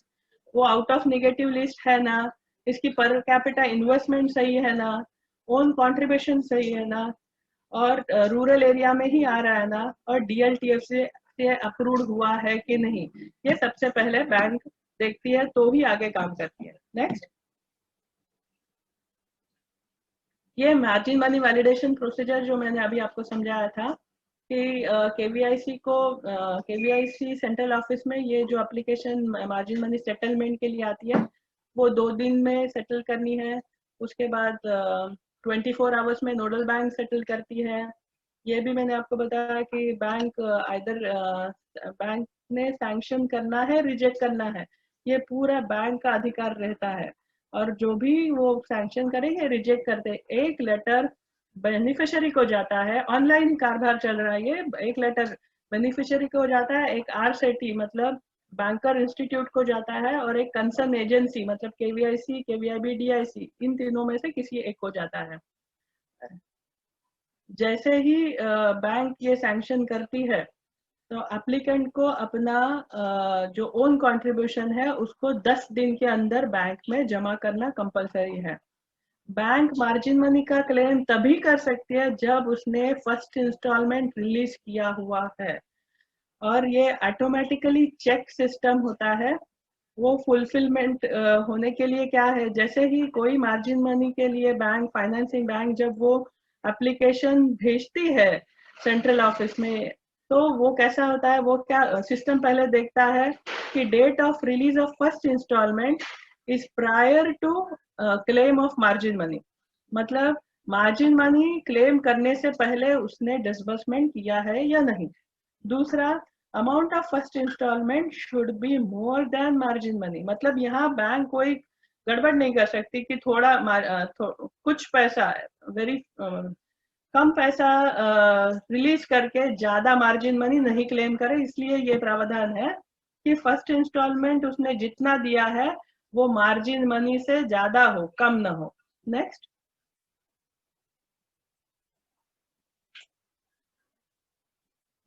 वो आउट ऑफ नेगेटिव लिस्ट है ना, इसकी पर कैपिटा इन्वेस्टमेंट सही है ना, ओन कंट्रीब्यूशन सही है ना, और रूरल एरिया में ही आ रहा है ना, और डीएलटीएफ से अप्रूव्ड हुआ है कि नहीं, ये सबसे पहले बैंक देखती है तो ही आगे काम करती है। नेक्स्ट, ये मार्जिन मनी वैलिडेशन प्रोसीजर जो मैंने अभी आपको समझाया था कि केवीआईसी को केवीआईसी सेंट्रल ऑफिस में ये जो एप्लीकेशन मार्जिन मनी सेटलमेंट के लिए आती है वो 2 दिन में सेटल करनी है। उसके बाद 24 आवर्स में नोडल बैंक सेटल करती है। ये भी मैंने आपको बताया कि बैंक ने सैंक्शन करना है, रिजेक्ट करना है, ये पूरा बैंक का अधिकार रहता है। और जो भी वो सैंक्शन करेंगे, रिजेक्ट करते, एक लेटर बेनिफिशियरी को जाता है, ऑनलाइन कारभार चल रहा है, ये एक लेटर बेनिफिशियरी को जाता है, एक आरसेटी मतलब बैंकर इंस्टीट्यूट को जाता है, और एक कंसर्न एजेंसी मतलब केवीआईसी, केवीआईबी, डीआईसी, इन तीनों में से किसी एक को जाता है। जैसे ही बैंक ये सैंक्शन करती है तो एप्लीकेंट को अपना जो ओन कंट्रीब्यूशन है उसको 10 दिन के अंदर बैंक में जमा करना कंपलसरी है। बैंक मार्जिन मनी का क्लेम तभी कर सकती है जब उसने फर्स्ट इंस्टॉलमेंट रिलीज किया हुआ है, और ये ऑटोमेटिकली चेक सिस्टम होता है। वो फुलफिलमेंट होने के लिए क्या है, जैसे ही कोई मार्जिन मनी के लिए बैंक, फाइनेंसिंग बैंक जब वो एप्लीकेशन भेजती है सेंट्रल ऑफिस में, तो वो कैसा होता है, वो क्या सिस्टम पहले देखता है कि date of release of first instalment is prior to claim of margin money. मतलब मार्जिन मनी क्लेम करने से पहले उसने डिसबर्समेंट किया है या नहीं। दूसरा, amount of first instalment should be more than margin money. मतलब यहाँ बैंक कोई गड़बड़ नहीं कर सकती कि कुछ पैसा, वेरी कम पैसा रिलीज करके ज्यादा मार्जिन मनी नहीं क्लेम करे। इसलिए ये प्रावधान है कि फर्स्ट इंस्टॉलमेंट उसने जितना दिया है वो मार्जिन मनी से ज्यादा हो, कम ना हो। नेक्स्ट,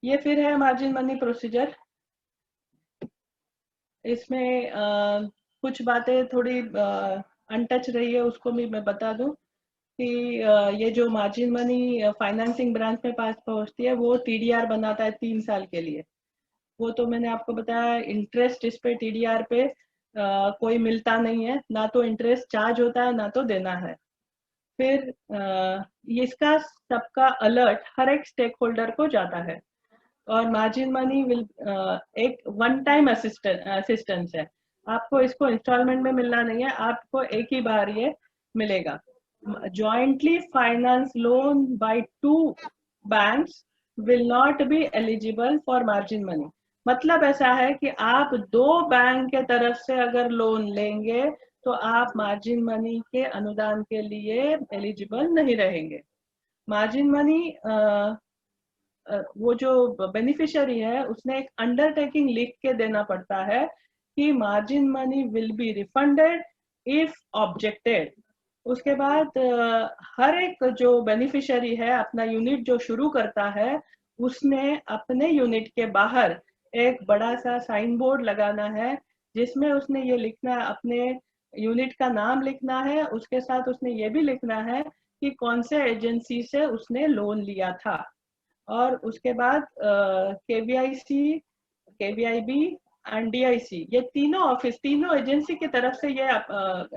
ये फिर है मार्जिन मनी प्रोसीजर। इसमें कुछ बातें थोड़ी अनटच रही है, उसको भी मैं बता दूं कि ये जो मार्जिन मनी फाइनेंसिंग ब्रांच में पास पहुंचती है वो टीडीआर बनाता है 3 साल के लिए। वो तो मैंने आपको बताया, इंटरेस्ट इस पे टीडीआर पे कोई मिलता नहीं है, ना तो इंटरेस्ट चार्ज होता है ना तो देना है। फिर इसका सबका अलर्ट हर एक स्टेक होल्डर को जाता है। और मार्जिन मनी विल एक वन टाइम असिस्टेंस है, आपको इसको इंस्टॉलमेंट में मिलना नहीं है, आपको एक ही बार ये मिलेगा। Jointly finance loan by 2 banks will not be eligible for margin money. मतलब ऐसा है कि आप 2 बैंक के तरफ से अगर लोन लेंगे तो आप मार्जिन मनी के अनुदान के लिए एलिजिबल नहीं रहेंगे। मार्जिन मनी वो जो बेनिफिशियरी है उसने एक अंडरटेकिंग लिख के देना पड़ता है कि margin money will be refunded if objected. उसके बाद हर एक जो बेनिफिशियरी है अपना यूनिट जो शुरू करता है उसने अपने यूनिट के बाहर एक बड़ा सा साइन बोर्ड लगाना है जिसमें उसने ये लिखना है, अपने यूनिट का नाम लिखना है, उसके साथ उसने ये भी लिखना है कि कौन से एजेंसी से उसने लोन लिया था। और उसके बाद केवीआईसी, केवीआईबी एंड डीआईसी, ये तीनों ऑफिस, तीनों एजेंसी की तरफ से ये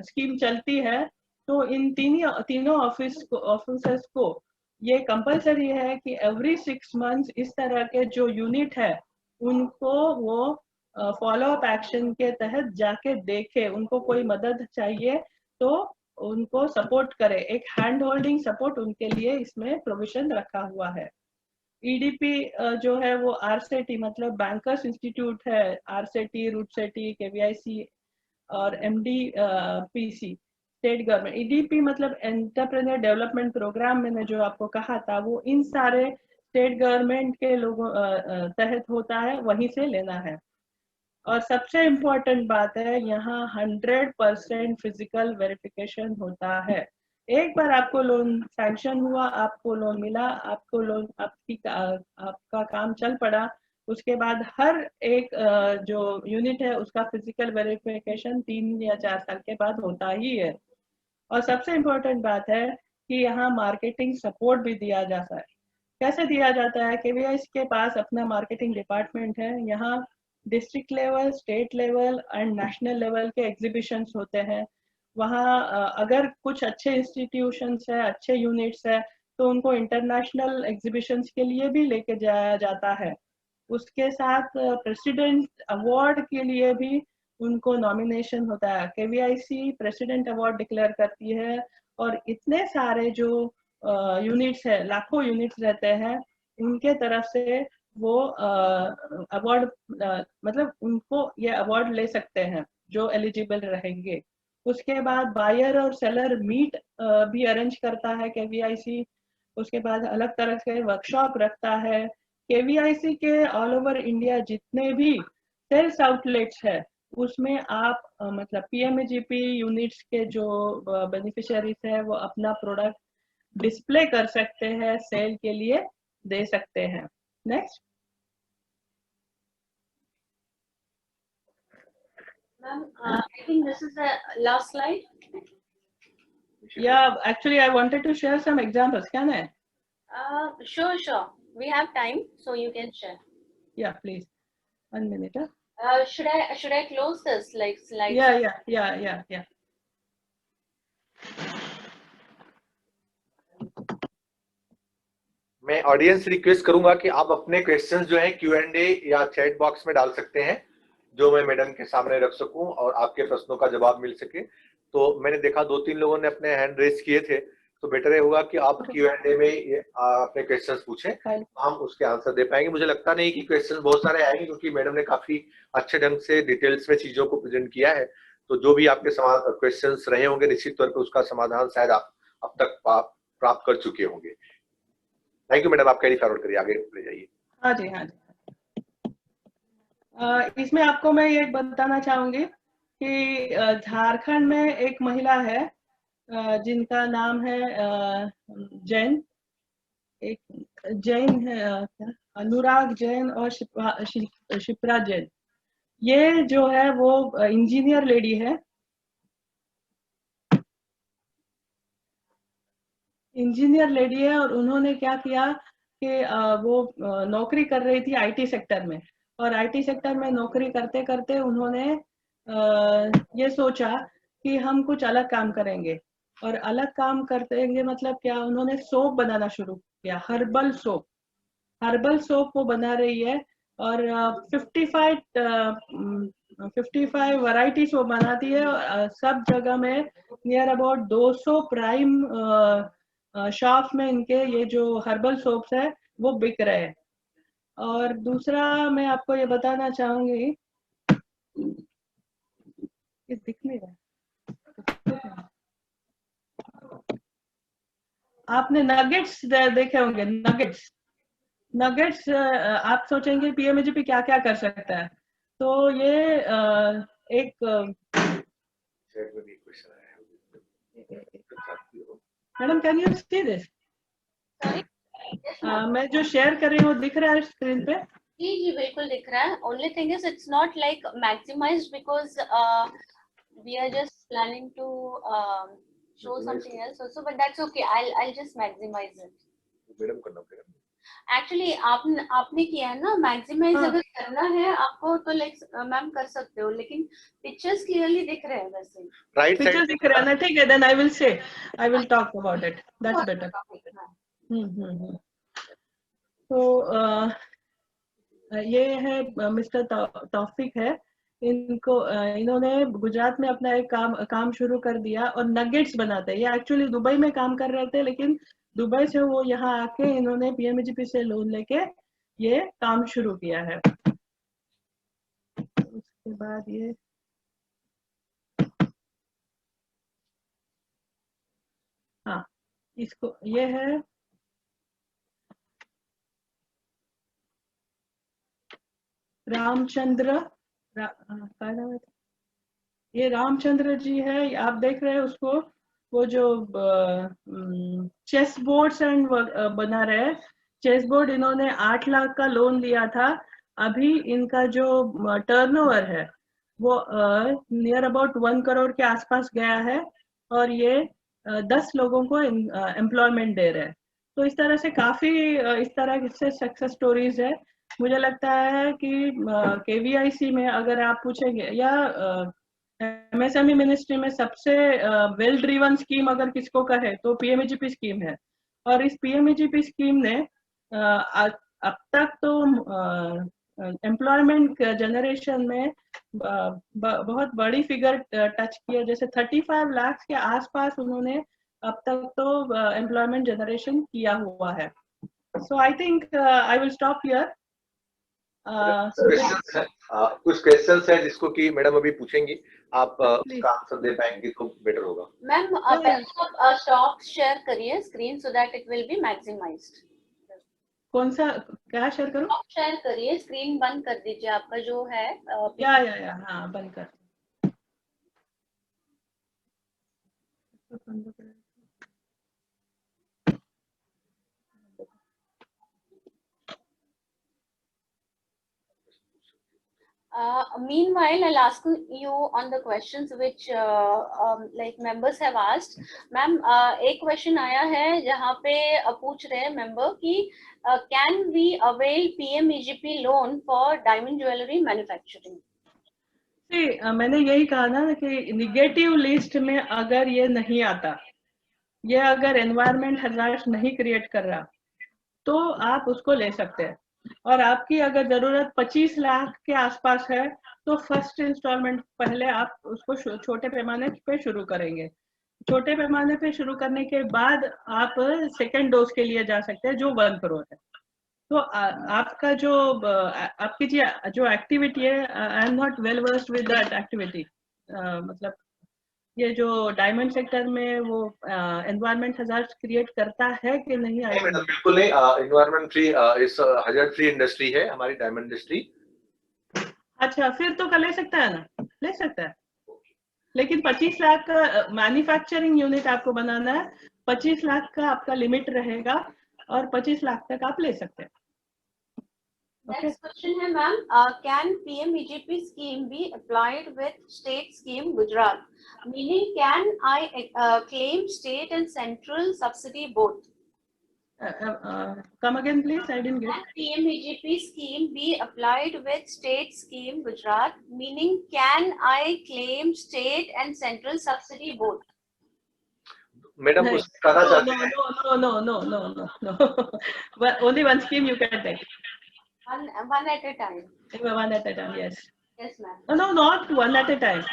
स्कीम चलती है। तो इन तीनों ऑफिसर्स को ये कंपलसरी है कि एवरी 6 मंथ्स इस तरह के जो यूनिट है उनको वो फॉलो अप एक्शन के तहत जाके देखे, उनको कोई मदद चाहिए तो उनको सपोर्ट करे। एक हैंड होल्डिंग सपोर्ट उनके लिए इसमें प्रोविजन रखा हुआ है। ईडीपी जो है वो आरसेटी मतलब बैंकर्स इंस्टीट्यूट है, आरसेटी, रूटसेटी, केवीआईसी और MD PC state government. EDP मतलब एंटरप्रेन्योर डेवलपमेंट प्रोग्राम, मैंने जो आपको कहा था वो इन सारे स्टेट गवर्नमेंट के लोगों तहत होता है, वहीं से लेना है। और सबसे इम्पोर्टेंट बात है यहाँ 100% फिजिकल वेरिफिकेशन होता है। एक बार आपको लोन सैंक्शन हुआ, आपको लोन मिला, आपको लोन आपका काम चल पड़ा, उसके बाद हर एक जो यूनिट है उसका फिजिकल वेरिफिकेशन 3 या 4 साल के बाद होता ही है। और सबसे इम्पोर्टेंट बात है कि यहाँ मार्केटिंग सपोर्ट भी दिया जाता है। कैसे दिया जाता है? केवीआईसी के पास अपना मार्केटिंग डिपार्टमेंट है। यहाँ district level, state level and national level के एग्जीबिशंस होते हैं। वहाँ अगर कुछ अच्छे इंस्टीट्यूशंस है, अच्छे यूनिट्स है, तो उनको इंटरनेशनल एग्जीबिशंस के लिए भी लेके जाया जाता है। उसके साथ प्रेसिडेंट अवार्ड के लिए भी उनको नॉमिनेशन होता है। केवीआईसी प्रेसिडेंट अवार्ड डिक्लेयर करती है और इतने सारे जो यूनिट्स है, लाखों यूनिट्स रहते हैं, उनके तरफ से वो अवार्ड मतलब उनको ये अवार्ड ले सकते हैं जो एलिजिबल रहेंगे। उसके बाद बायर और सेलर मीट भी अरेंज करता है केवीआईसी। उसके बाद अलग तरह के वर्कशॉप रखता है। केवीआईसी के ऑल ओवर इंडिया जितने भी सेल्स आउटलेट्स है उसमें आप मतलब पीएमएजीपी यूनिट्स के जो बेनिफिशियरीज है वो अपना प्रोडक्ट डिस्प्ले कर सकते हैं, सेल के लिए दे सकते हैं। Next, Ma'am, I think this is the last slide. Yeah, actually I wanted to share some examples. Can I? Sure. We have time, so you can share. Yeah, please. 1 minute. Should I close this like slides? Yeah. मैं audience request करूंगा कि आप अपने questions जो है Q&A या chat box में डाल सकते हैं, जो मैं मैडम के सामने रख सकूं और आपके प्रश्नों का जवाब मिल सके। तो मैंने देखा 2-3 लोगों ने अपने हैंड रेज किए थे, तो बेटर ये होगा कि आप Q&A में अपने क्वेश्चंस पूछें, हम उसके आंसर दे पाएंगे। मुझे लगता नहीं कि क्वेश्चंस बहुत सारे आएंगे, क्योंकि मैडम ने काफी अच्छे ढंग से डिटेल्स में चीजों को प्रेजेंट किया है। तो जो भी आपके क्वेश्चंस रहे होंगे, निश्चित तौर पर उसका समाधान शायद आप अब तक प्राप्त कर चुके होंगे। थैंक यू मैडम, आप कैरी फॉरवर्ड करिए, आगे ले जाइए। हाँ जी। इसमें आपको मैं ये बताना चाहूंगी कि झारखंड में एक महिला है जिनका नाम है जैन, एक जैन है क्या, अनुराग जैन और शिप्रा जैन। ये जो है वो इंजीनियर लेडी है, और उन्होंने क्या किया कि वो नौकरी कर रही थी आईटी सेक्टर में, और आईटी सेक्टर में नौकरी करते करते उन्होंने ये सोचा कि हम कुछ अलग काम करेंगे। और अलग काम करेंगे मतलब क्या, उन्होंने सोप बनाना शुरू किया, हर्बल सोप वो बना रही है। और 55 वैरायटीज वो बनाती है, और सब जगह में नियर अबाउट 200 प्राइम शॉप में इनके ये जो हर्बल सोप्स है वो बिक रहे हैं। और दूसरा मैं आपको ये बताना चाहूंगी, ये दिख नहीं रहा, आपने नगेट्स देखे होंगे, नगेट्स आप सोचेंगे पीएमएजीपी क्या क्या कर सकता है, तो ये एक madam can you see this? मैं जो शेयर कर रही हूँ दिख रहा है स्क्रीन पे? जी बिल्कुल दिख रहा है। Only thing is it's not like maximized because we are just planning to show something else also, but that's okay. I'll just maximize it. Madam करना पड़ेगा। एक्चुअली आपने किया है ना मैक्सिमाइज। अगर करना है आपको तो लाइक मैम कर सकते हो, लेकिन पिक्चर्स क्लियरली दिख रहे हैं वैसे। राइट पिक्चर्स दिख रहे हैं ना, ठीक है, then I will talk about it, that's better. तो ये है मिस्टर तौफिक है, इन्होंने गुजरात में अपना एक काम शुरू कर दिया और नगेट्स बनाते हैं। ये एक्चुअली दुबई में काम कर रहे थे, लेकिन दुबई से वो यहाँ आके इन्होंने पीएमजीपी से लोन लेके ये काम शुरू किया है। उसके बाद इसको ये है रामचंद्र, क्या नाम है, ये रामचंद्र जी है, आप देख रहे हैं उसको, वो जो चेस बोर्ड्स एंड बना रहे हैं। चेस बोर्ड इन्होंने 8 लाख का लोन लिया था। अभी इनका जो टर्नओवर है वो नियर अबाउट 1 करोड़ के आसपास गया है, और ये 10 लोगों को एम्प्लॉयमेंट दे रहे हैं। तो इस तरह से काफी इस तरह से सक्सेस स्टोरीज है। मुझे लगता है कि केवीआईसी में अगर आप पूछेंगे, या एमएसएमई मिनिस्ट्री में सबसे वेल ड्रिवन स्कीम अगर किसको कहे तो पीएमजीपी स्कीम है। और इस पीएमजीपी स्कीम ने अब तक तो एम्प्लॉयमेंट जनरेशन में बहुत बड़ी फिगर टच किया, जैसे 35 लाख के आसपास उन्होंने अब तक तो एम्प्लॉयमेंट जनरेशन किया हुआ है। So I think I will stop here. कुछ क्वेश्चंस हैं जिसको कि मैडम अभी पूछेंगी, आप उसका आंसर दे पाएंगे तो बेटर होगा। मैम आप स्टॉप शेयर करिए screen so that it will be maximised. कौन सा क्या शेयर करूं? स्टॉप शेयर करिए, स्क्रीन बंद कर दीजिए आपका जो है। या हाँ बंद कर। Meanwhile, I'll ask you on the questions which like members have asked. Ma'am, एक question आया है जहाँ पे पूछ रहे हैं member कि can we avail PMEGP loan for diamond jewelry manufacturing? मैंने यही कहा ना कि निगेटिव लिस्ट में अगर ये नहीं आता, ये अगर एनवायरमेंट हजार्ड नहीं क्रिएट कर रहा, तो आप उसको ले सकते हैं। और आपकी अगर जरूरत 25 लाख के आसपास है तो फर्स्ट इंस्टॉलमेंट पहले आप उसको छोटे पैमाने पे शुरू करेंगे। छोटे पैमाने पे शुरू करने के बाद आप सेकेंड डोज के लिए जा सकते हैं जो 1 करोड़ है। तो आपका जो आपकी जो एक्टिविटी है, I am not well versed with that activity, मतलब ये जो डायमंड सेक्टर में वो एनवायरमेंट हजार्ड क्रिएट करता है कि नहीं? मैडम बिल्कुल नहीं, एनवायरमेंट फ्री इस हजार्ड फ्री इंडस्ट्री है हमारी डायमंड इंडस्ट्री। अच्छा, फिर तो कर ले सकता है ना, ले सकता है, लेकिन 25 लाख का मैन्युफैक्चरिंग यूनिट आपको बनाना है, 25 लाख का आपका लिमिट रहेगा और 25 लाख तक आप ले सकते हैं। Next question है ma'am, can PMEGP scheme be applied with state scheme Gujarat? Meaning, can I claim state and central subsidy both? Come again please, I didn't get. Can PMEGP scheme be applied with state scheme Gujarat? Meaning, can I claim state and central subsidy both? Madam कुछ कहना चाहते हैं? No. Only one scheme you can take. One at a time. One at a time, yes. Yes, ma'am. No, not one at a time.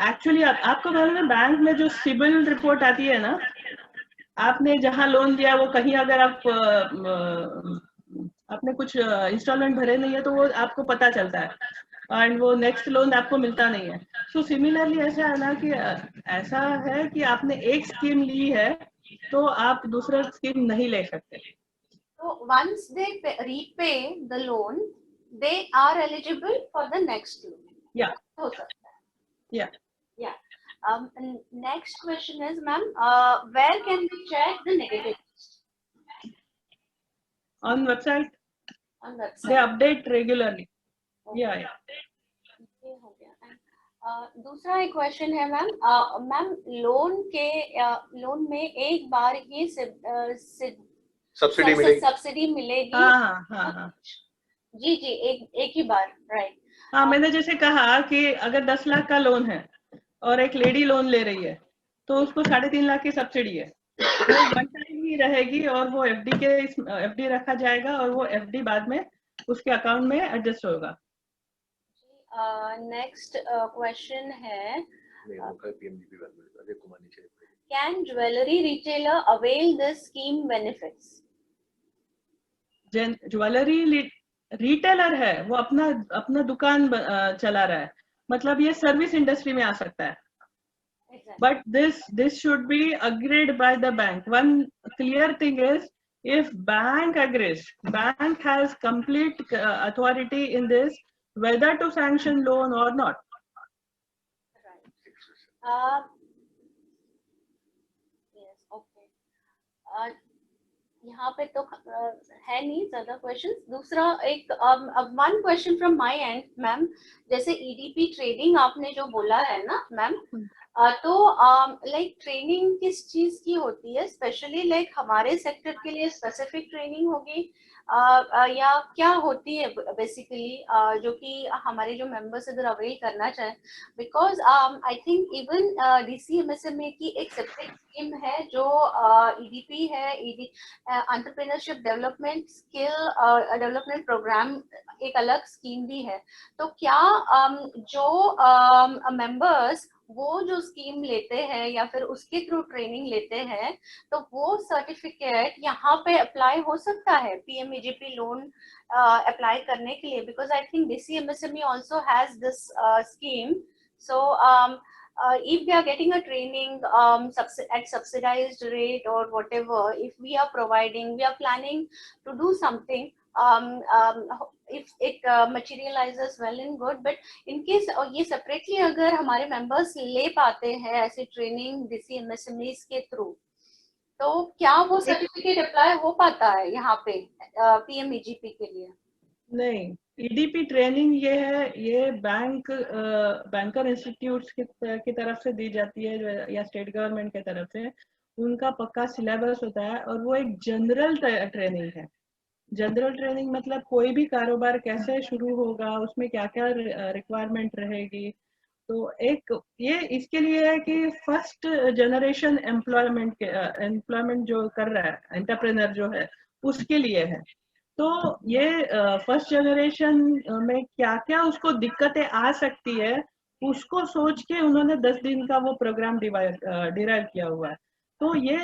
Actually, आपको मालूम है bank में जो CIBIL report आती है ना, आपने जहां लोन दिया वो कहीं अगर आप आपने कुछ इंस्टॉलमेंट भरे नहीं है तो वो आपको पता चलता है, एंड वो नेक्स्ट लोन आपको मिलता नहीं है। सो सिमिलरली ऐसा है ना कि ऐसा है कि आपने एक स्कीम ली है तो आप दूसरा स्कीम नहीं ले सकते। So once they repay the loan, they are eligible for the next loan. Yeah. हो सकता है. Yeah. Yeah. And next question is, ma'am, where can we check the negative list? On website. On website. They update regularly. Okay. Yeah. ये हो गया. दूसरा एक question है ma'am, ma'am loan में एक बार ही सब्सिडी मिलेगी? सब्सिडी मिलेगी? हाँ। जी एक ही बार, राइट? हाँ, मैंने जैसे कहा कि अगर 10 लाख का लोन है और एक लेडी लोन ले रही है तो उसको 3.5 लाख की सब्सिडी है, वो वन टाइम ही रहेगी और वो एफडी रखा जाएगा और वो एफडी बाद में उसके अकाउंट में एडजस्ट होगा। नेक्स्ट क्वेश्चन है, can jewelry retailer avail this scheme benefits? Jewellery retailer है, वो अपना दुकान चला रहा है, मतलब ये सर्विस इंडस्ट्री में आ सकता है। But this should be agreed by the bank. One clear thing is, if bank agrees, bank has complete authority in this, whether to sanction loan or not. Right. Yes, okay. यहाँ पे तो है नहीं ज्यादा question. दूसरा एक one question from my and ma'am, जैसे EDP trading आपने जो बोला है ना मैम, तो लाइक ट्रेनिंग किस चीज की होती है? स्पेशली लाइक हमारे सेक्टर के लिए स्पेसिफिक ट्रेनिंग होगी या क्या होती है बेसिकली, जो कि हमारे जो मेंबर्स इधर अवेल करना चाहें? Because I think even DCMSME की एक सेपरेट स्कीम है जो EDP है, entrepreneurship development skill development programme एक अलग स्कीम भी है। तो क्या जो मेंबर्स वो जो स्कीम लेते हैं या फिर उसके थ्रू ट्रेनिंग लेते हैं, तो वो सर्टिफिकेट यहाँ पे अप्लाई हो सकता है PMEGP लोन अप्लाई करने के लिए? Because I think DCMSME also has this scheme. So if we are getting a training at subsidized rate or whatever, if we are planning to do something, if it materializes well and good, but in case ये separately अगर हमारे members ले पाते हैं ऐसे training DCMSME के through, तो क्या वो सर्टिफिकेट अप्लाई हो पाता है यहाँ पे PMEGP के लिए? नहीं, ईडीपी ट्रेनिंग ये है, ये बैंकर इंस्टीट्यूट्स की तरफ से दी जाती है या स्टेट गवर्नमेंट की तरफ से। उनका पक्का सिलेबस होता है और वो एक जनरल ट्रेनिंग है। जनरल ट्रेनिंग मतलब कोई भी कारोबार कैसे शुरू होगा, उसमें क्या क्या रिक्वायरमेंट रहेगी। तो एक ये इसके लिए है कि फर्स्ट जनरेशन एम्प्लॉयमेंट जो कर रहा है एंटरप्रेनर जो है, उसके लिए है। तो ये फर्स्ट जनरेशन में क्या क्या उसको दिक्कतें आ सकती है, उसको सोच के उन्होंने 10 दिन का वो प्रोग्राम डिराइव किया हुआ है। तो ये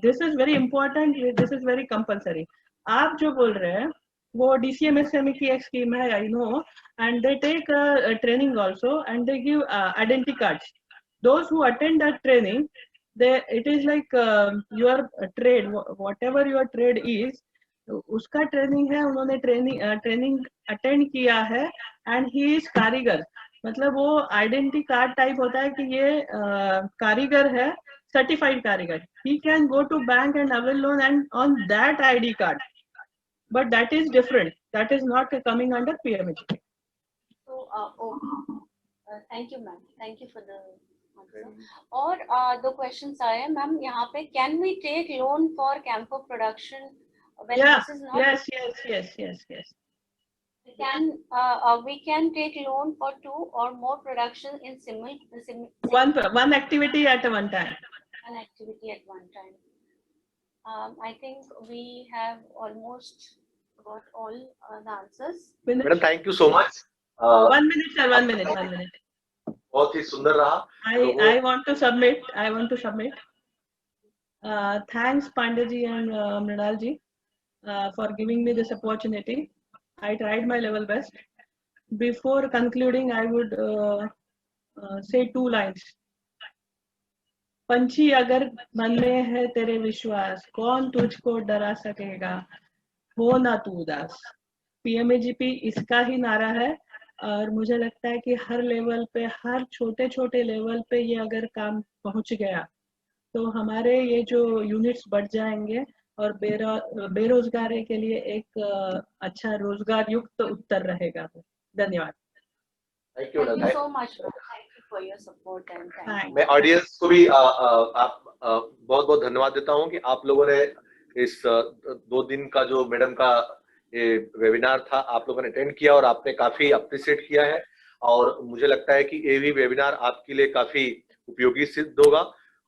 this is very important, this is very compulsory. आप जो बोल रहे हैं वो DCMSME की एक स्कीम है, I know, and they take training also, and they give identity cards. Those who attend that training, it is like your trade, whatever your trade is, उसका ट्रेनिंग है, उन्होंने ट्रेनिंग अटेंड किया है, and he is कारीगर। मतलब वो identity card type होता है कि ये कारीगर है, सर्टिफाइड कारीगर। He can go to bank and avail loan and on that ID card, but that is different, that is not coming under PMHP. So okay, thank you ma'am, thank you for the answer. और दो questions आए हैं ma'am यहाँ पे, can we take loan for camphor production when this is not? Yes. We can take loan for 2 or more production in one activity at one time. An activity at one time. I think we have almost got all the answers. Madam, thank you so much. 1 minute sir, 1 minute. बहुत ही सुंदर रहा। I want to submit. Thanks Pandey ji and Mrinal ji for giving me this opportunity. I tried my level best. Before concluding, I would say 2 lines. पंछी अगर मन में है तेरे विश्वास, कौन तुझको डरा सकेगा, हो ना तू उदास। PMAGP इसका ही नारा है, और मुझे लगता है कि हर लेवल पे, हर छोटे छोटे लेवल पे ये अगर काम पहुंच गया तो हमारे ये जो यूनिट्स बढ़ जाएंगे और बेरोजगारी के लिए एक अच्छा रोजगार युक्त उत्तर रहेगा। धन्यवाद। Thank you so much. Thank you for your support and thank you. मैं ऑडियंस को भी आप बहुत बहुत धन्यवाद देता हूं कि आप लोगों ने इस 2 दिन का जो मैडम का ये वेबिनार था, आप लोगों ने अटेंड किया और आपने काफी अप्रिशिएट किया है। और मुझे लगता है कि ये भी वेबिनार आपके लिए काफी उपयोगी सिद्ध होगा,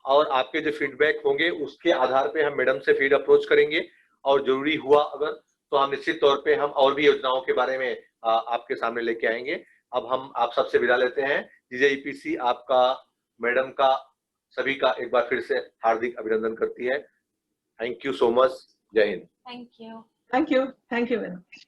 और आपके जो फीडबैक होंगे उसके आधार पे हम मैडम से फिर अप्रोच करेंगे, और जरूरी हुआ अगर तो हम निश्चित तौर पे हम और भी योजनाओं के बारे में आपके सामने लेके आएंगे। अब हम आप सबसे विदा लेते हैं। DJEPC आपका, मैडम का, सभी का एक बार फिर से हार्दिक अभिनंदन करती है। Thank you so much. जय हिंद। Thank you very much.